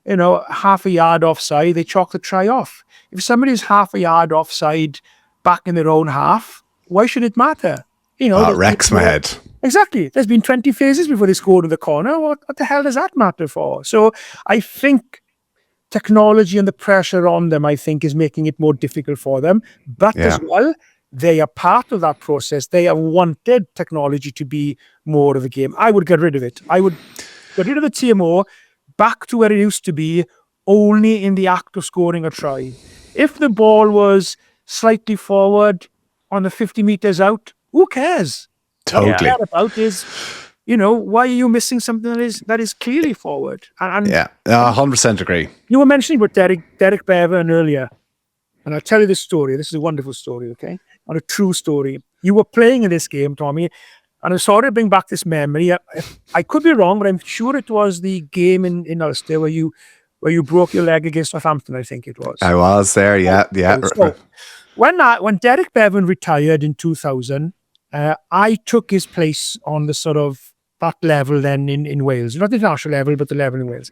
half a yard offside, they chalk the try off. If somebody is half a yard offside back in their own half, why should it matter? It wrecks my head. Exactly. There's been 20 phases before they scored in the corner. What the hell does that matter for? So I think technology and the pressure on them, I think, is making it more difficult for them. But as well, they are part of that process. They have wanted technology to be more of a game. I would get rid of it. I would get rid of the TMO, back to where it used to be, only in the act of scoring a try. If the ball was slightly forward on the 50 meters out, who cares? Totally. What I care about is, why are you missing something that is clearly forward? And 100% agree. You were mentioning about Derek Bevan earlier, and I'll tell you this story. This is a wonderful story, okay? And a true story. You were playing in this game, Tommy, and I'm sorry to bring back this memory. I could be wrong, but I'm sure it was the game in Ulster where you broke your leg against Northampton, I think it was. I was there, yeah. So, when Derek Bevan retired in 2000, I took his place on the sort of that level then in Wales. Not the national level, but the level in Wales.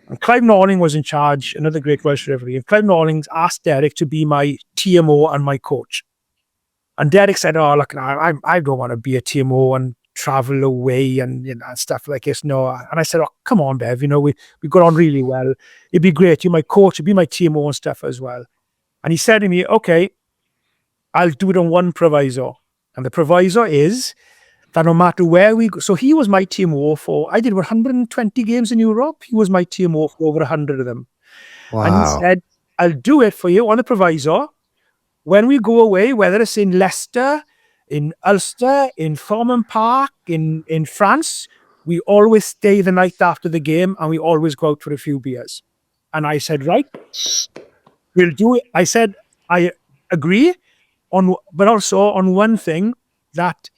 And Clive Norling was in charge, another great Welsh referee. And Clive Norling asked Derek to be my TMO and my coach. And Derek said, "Oh, look, I don't want to be a TMO and travel away and stuff like this. No." And I said, "Oh, come on, Bev. We got on really well. It'd be great. You're my coach. You'd be my TMO and stuff as well." And he said to me, "Okay, I'll do it on one proviso. And the proviso is that no matter where we go," so he was my TMO I did 120 games in Europe. He was my TMO for over 100 of them. Wow. And he said, "I'll do it for you on the proviso. When we go away, whether it's in Leicester, in Ulster, in Thomond Park, in France, we always stay the night after the game and we always go out for a few beers." And I said, "Right, we'll do it." I said, "I agree but also on one thing, that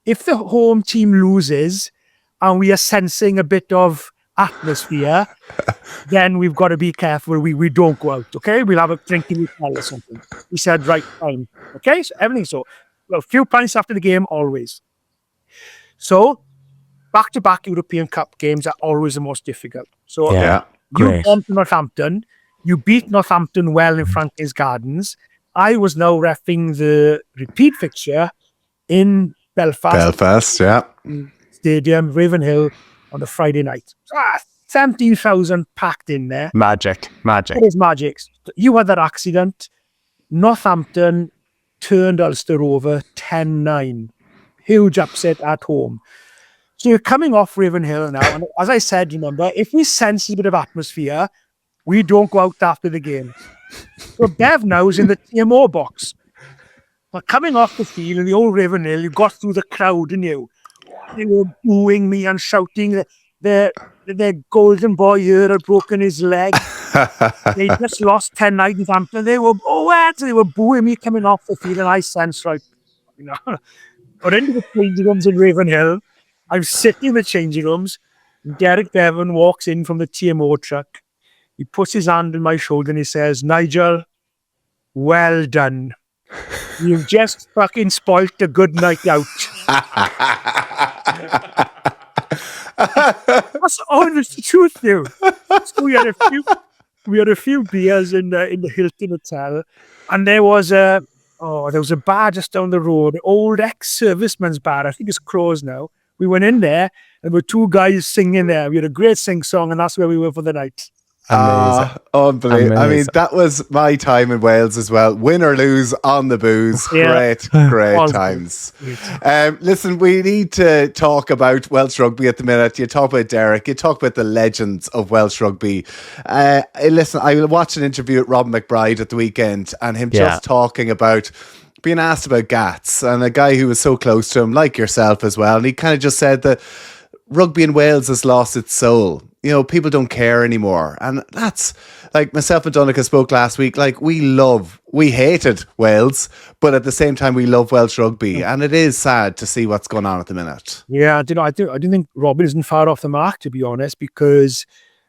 if the home team loses and we are sensing a bit of atmosphere, then we've got to be careful we don't go out, okay? We'll have a drink in the hotel or something." He said, "Right, fine." Okay, so everything so. Well, a few pints after the game, always. So, back-to-back European Cup games are always the most difficult. So, you come to Northampton, you beat Northampton well in Franklin's Gardens. I was now reffing the repeat fixture in Belfast. Stadium, Ravenhill, on the Friday night. 17,000 packed in there. Magic. It is magic. You had that accident. Northampton turned Ulster over 10-9. Huge upset at home. So you're coming off Ravenhill now. And as I said, remember, if we sense a bit of atmosphere, we don't go out after the game. So Bev now is in the TMO box. But coming off the field in the old Ravenhill, you got through the crowd, didn't you? They were booing me and shouting. Their golden boy here had broken his leg. They just lost 10-9 in Hampton. They were booing me coming off the field, and I sensed, right, got into the changing rooms in Ravenhill. I'm sitting in the changing rooms. Derek Bevan walks in from the TMO truck. He puts his hand on my shoulder and he says, "Nigel, well done. You've just fucking spoilt a good night out." That's honest the truth, you. So we had a few beers in the Hilton Hotel, and there was a Oh, there was a bar just down the road, old ex-serviceman's bar. I think it's closed now. We went in there, and there were two guys singing there. We had a great sing-song, and that's where we were for the night. Amazing. Unbelievable. I mean, Amazing. that was my time in Wales as well. Win or lose on the booze. Yeah. Great Was times. Listen, we need to talk about Welsh rugby at the minute. You talk about Derek. You talk about the legends of Welsh rugby. Listen, I watched an interview with Rob McBride at the weekend, and him just talking about being asked about Gats, and a guy who was so close to him, like yourself as well. And he kind of just said that rugby in Wales has lost its soul. You know, people don't care anymore. And that's, like, myself and Donncha spoke last week, like, we hated Wales, but at the same time we love Welsh rugby. And it is sad to see what's going on at the minute. Yeah, I do think Robin isn't far off the mark, to be honest, because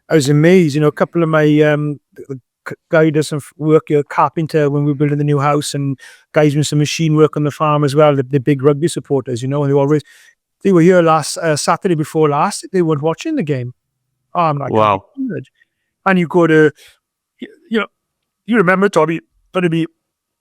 I was amazed. You know, a couple of my guy does some work here, carpenter, when we were building the new house, and guys doing some machine work on the farm as well, the big rugby supporters, you know, and they were here last Saturday before last. They weren't watching the game. Oh, I'm like, wow. And you go to, you know, you remember, Tommy, going to be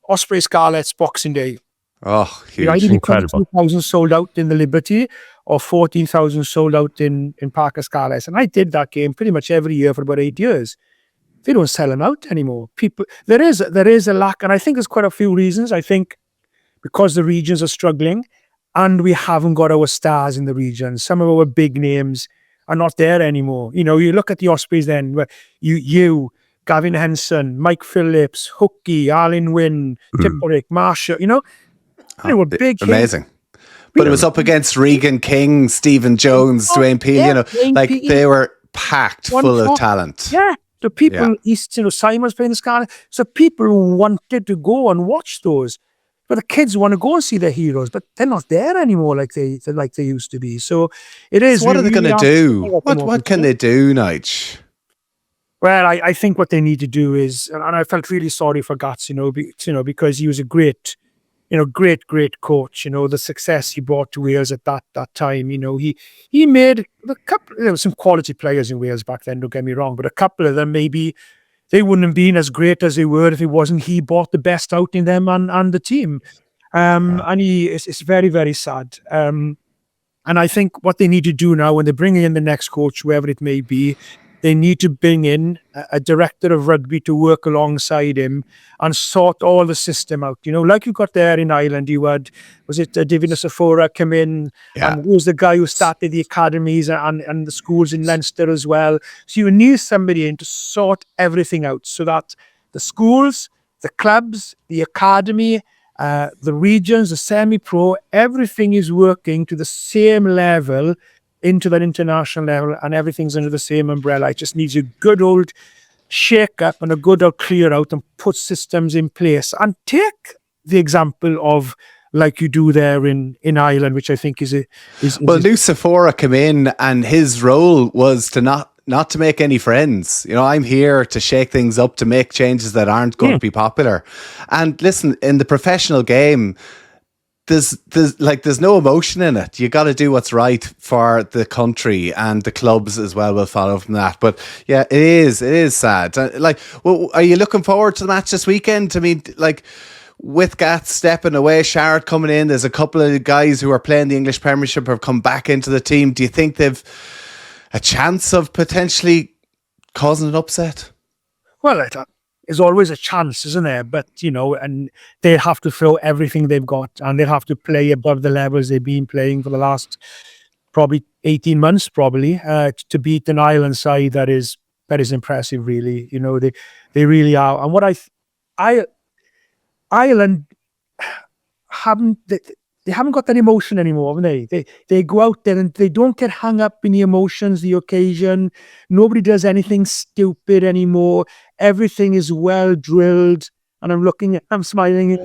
Osprey Scarlets Boxing Day. Oh, huge. You know, I did Incredible. 22,000 sold out in the Liberty, or 14,000 sold out in Parker Scarlets. And I did that game pretty much every year for about 8 years. They don't sell them out anymore. There is a lack, and I think there's quite a few reasons. I think because the regions are struggling, and we haven't got our stars in the region. Some of our big names are not there anymore. You know, you look at the Ospreys then, where you Gavin Henson, Mike Phillips, Hookie, Arlen Wynn, Tipperick, Marshall, you know, they were big. Amazing. But it was up against Regan King, Stephen Jones, Dwayne Peel, you know, like they were packed full of talent. Yeah. So people, you know, Simon's playing the Scarlet. So people wanted to go and watch those. But the kids want to go and see their heroes, but they're not there anymore like they used to be. So it is. So what are they going to do? What can they do, Nige? Well, I think what they need to do is, and I felt really sorry for Gats, you know, because he was a great coach. You know, the success he brought to Wales at that time. You know, he made a couple. There were some quality players in Wales back then. Don't get me wrong, but a couple of them maybe they wouldn't have been as great as they were if it wasn't he brought the best out in them and the team. And it's very, very sad. And I think what they need to do now when they're bringing in the next coach, whoever it may be, they need to bring in a director of rugby to work alongside him and sort all the system out. You know, like you got there in Ireland, you had, was it Davina Sephora come in, and who was the guy who started the academies and the schools in Leinster as well. So you need somebody in to sort everything out so that the schools, the clubs, the academy, the regions, the semi-pro, everything is working to the same level into that international level, and everything's under the same umbrella. It just needs a good old shake up and a good old clear out and put systems in place and take the example of like you do there in Ireland, which I think is well, Lou Sephora came in and his role was to not to make any friends. You know, I'm here to shake things up, to make changes that aren't going to be popular. And listen, in the professional game, there's no emotion in it. You got to do what's right for the country, and the clubs as well will follow from that. But yeah, it is sad. Like, well, are you looking forward to the match this weekend? I mean, like, with Gats stepping away, Sharrett coming in, there's a couple of guys who are playing the English Premiership have come back into the team. Do you think they've a chance of potentially causing an upset? Well, there's always a chance, isn't there? But, you know, and they have to throw everything they've got, and they have to play above the levels they've been playing for the last probably 18 months, to beat an Ireland side that is impressive, really. You know, they really are. And what Ireland they haven't got that emotion anymore, haven't they? They go out there and they don't get hung up in the emotions, the occasion. Nobody does anything stupid anymore. Everything is well drilled. And I'm smiling.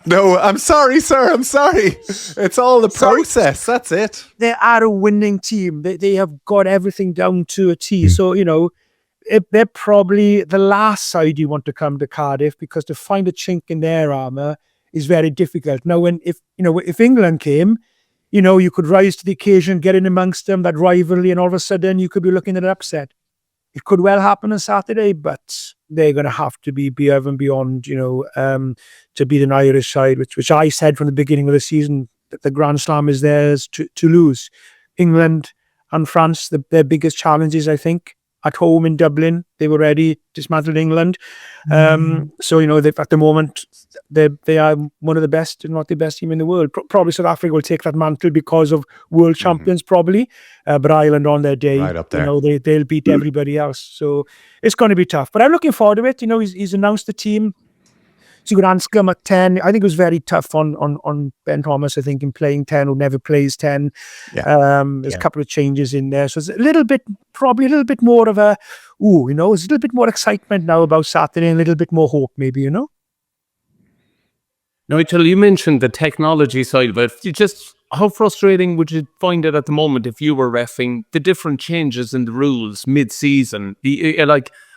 No, I'm sorry, sir. I'm sorry. It's all the process. That's it. They are a winning team. They have got everything down to a T. So, you know, they're probably the last side you want to come to Cardiff, because to find a chink in their armour is very difficult. Now, if England came, you know, you could rise to the occasion, get in amongst them, that rivalry, and all of a sudden you could be looking at an upset. It could well happen on Saturday, but they're going to have to be above and beyond, to beat an Irish side, which I said from the beginning of the season that the Grand Slam is theirs to lose. England and France, their biggest challenges, I think. At home in Dublin, they've already dismantled England. So, at the moment, they are one of the best, if not the best team in the world. Probably South Africa will take that mantle because of world champions, probably. But Ireland on their day, right up there. They'll beat everybody else. So it's going to be tough. But I'm looking forward to it. He's announced the team. So you got Anscombe at 10. I think it was very tough on Ben Thomas, I think, in playing 10, who never plays 10. Yeah. There's a couple of changes in there. So it's probably a little bit more of there's a little bit more excitement now about Saturday and a little bit more hope, maybe, Nigel, you mentioned the technology side of it. How frustrating would you find it at the moment if you were reffing the different changes in the rules mid-season?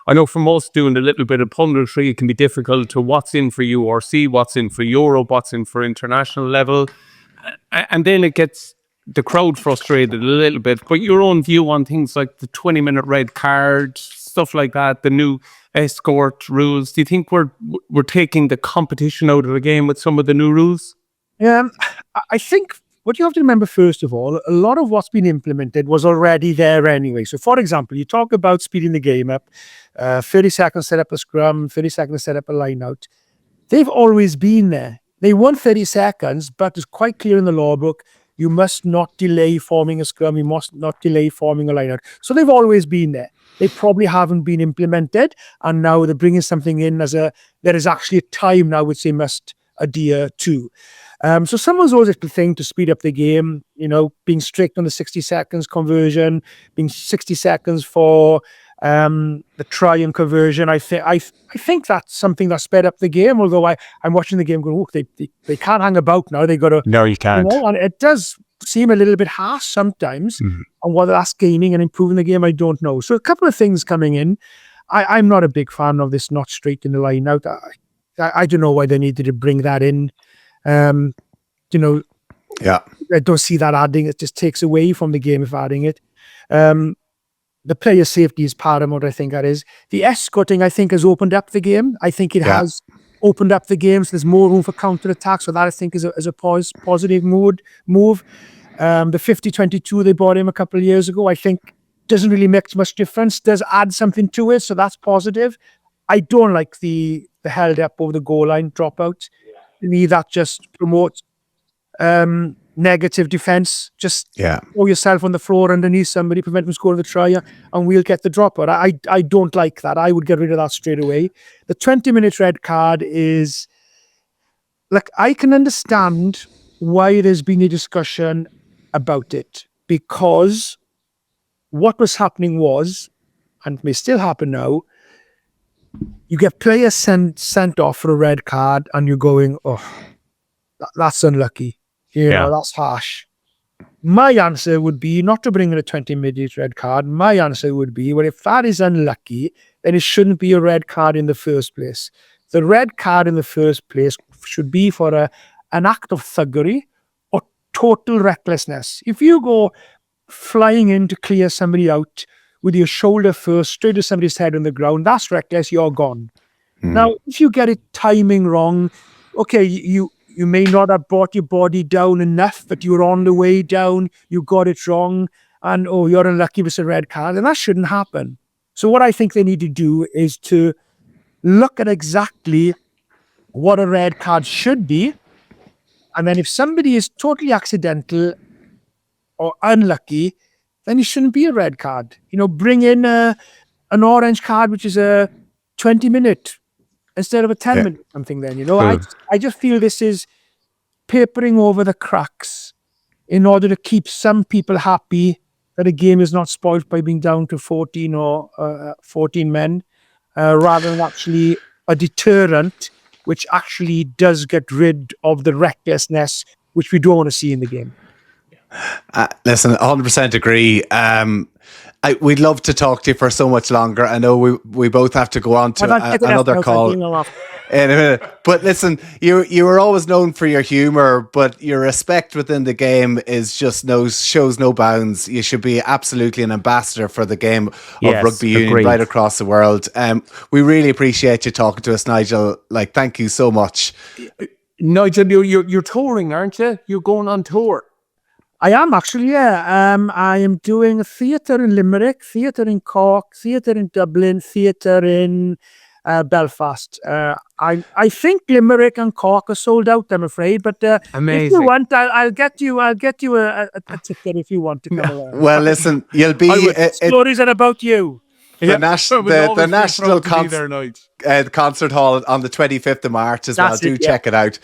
I know for most doing a little bit of punditry, it can be difficult to what's in for URC, what's in for Europe, what's in for international level. And then it gets the crowd frustrated a little bit. But your own view on things like the 20-minute red card, stuff like that, the new escort rules, do you think we're taking the competition out of the game with some of the new rules? I think what you have to remember, first of all, a lot of what's been implemented was already there anyway. So, for example, you talk about speeding the game up, 30 seconds set up a scrum, 30 seconds set up a line out. They've always been there. They want 30 seconds, but it's quite clear in the law book, you must not delay forming a scrum, you must not delay forming a line out. So they've always been there. They probably haven't been implemented, and now they're bringing something in there is actually a time now which they must adhere to. So someone's always a thing to speed up the game, being strict on the 60 seconds conversion, being 60 seconds for the try and conversion. I think that's something that sped up the game, although I'm watching the game going, they can't hang about now. They got to... No, you can't. And it does seem a little bit harsh sometimes. And whether that's gaining and improving the game, I don't know. So a couple of things coming in. I'm not a big fan of this not straight in the line out. I don't know why they needed to bring that in. I don't see that adding. It just takes away from the game if adding it. The player safety is paramount, I think that is. The escorting, I think, has opened up the game. I think it has opened up the game, so there's more room for counter-attack. So that, I think, is a positive move. The 50-22 they bought him a couple of years ago, I think, doesn't really make much difference. Does add something to it, so that's positive. I don't like the held up over the goal line dropout. To me, that just promotes negative defense. Just throw yourself on the floor underneath somebody, prevent them scoring the try, and we'll get the dropout. I don't like that. I would get rid of that straight away. The 20-minute red card is... I can understand why there's been a discussion about it, because what was happening was, and may still happen now, you get players sent off for a red card and you're going, that's unlucky. That's harsh. My answer would be not to bring in a 20-minute red card. My answer would be, well, if that is unlucky, then it shouldn't be a red card in the first place. The red card in the first place should be for an act of thuggery or total recklessness. If you go flying in to clear somebody out with your shoulder first, straight to somebody's head on the ground, that's reckless, you're gone. Now, if you get it timing wrong, okay, you may not have brought your body down enough, but you were on the way down, you got it wrong, and you're unlucky with a red card, and that shouldn't happen. So what I think they need to do is to look at exactly what a red card should be, and then if somebody is totally accidental or unlucky, then it shouldn't be a red card. Bring in an orange card, which is a 20-minute instead of a 10-minute something then, I just feel this is papering over the cracks in order to keep some people happy that a game is not spoiled by being down to 14 or 14 men, rather than actually a deterrent which actually does get rid of the recklessness which we don't want to see in the game. Listen, 100% agree. We'd love to talk to you for so much longer. I know we both have to go on to another call. in a minute. But listen, you were always known for your humour, but your respect within the game is just shows no bounds. You should be absolutely an ambassador for the game of rugby union right across the world. We really appreciate you talking to us, Nigel. Like, thank you so much. Nigel, you're touring, aren't you? You're going on tour. I am actually, yeah. I am doing theatre in Limerick, theatre in Cork, theatre in Dublin, theatre in Belfast. I think Limerick and Cork are sold out, I'm afraid. But if you want, I'll get you a ticket if you want to come along. Well, listen, you'll be. Stories are about you. The National Concert Hall on the 25th of March as well. Do check it out.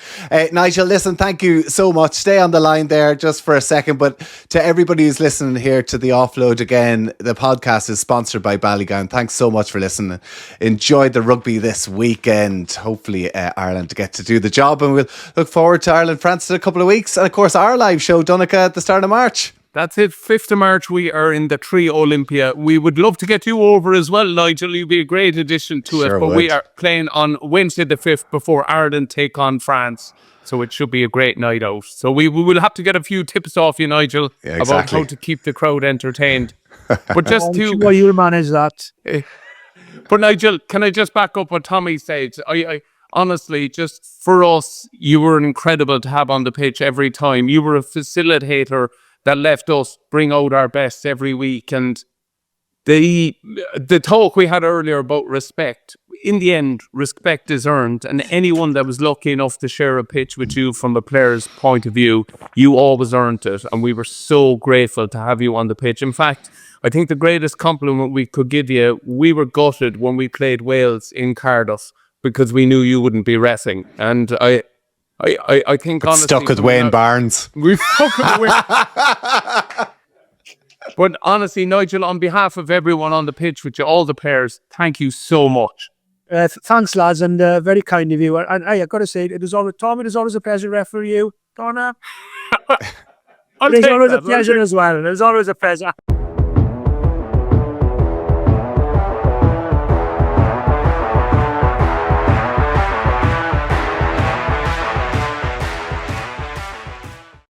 Nigel, listen, thank you so much. Stay on the line there just for a second. But to everybody who's listening here to the Offload again, the podcast is sponsored by Ballygowan. Thanks so much for listening. Enjoy the rugby this weekend. Hopefully Ireland get to do the job. And we'll look forward to Ireland-France in a couple of weeks. And of course, our live show, Donncha, at the start of March. That's it. 5th of March, we are in the Tree Olympia. We would love to get you over as well, Nigel. You'd be a great addition to it. But we are playing on Wednesday the 5th before Ireland take on France. So it should be a great night out. So we will have to get a few tips off you, Nigel, about how to keep the crowd entertained. But just sure you'll manage that. But Nigel, can I just back up what Tommy said? I honestly, just for us, you were incredible to have on the pitch every time. You were a facilitator that left us bring out our best every week. And the talk we had earlier about respect, in the end, respect is earned. And anyone that was lucky enough to share a pitch with you from a player's point of view, you always earned it. And we were so grateful to have you on the pitch. In fact, I think the greatest compliment we could give you, we were gutted when we played Wales in Cardiff because we knew you wouldn't be resting. And I think honestly, stuck with Wayne Barnes. We've stuck with Wayne. But honestly, Nigel, on behalf of everyone on the pitch with you, all the players, thank you so much. Thanks, lads, and very kind of you. And I got to say, Tom, it is always a pleasure refereeing you, Donna. It's always a pleasure as well. It is always a pleasure.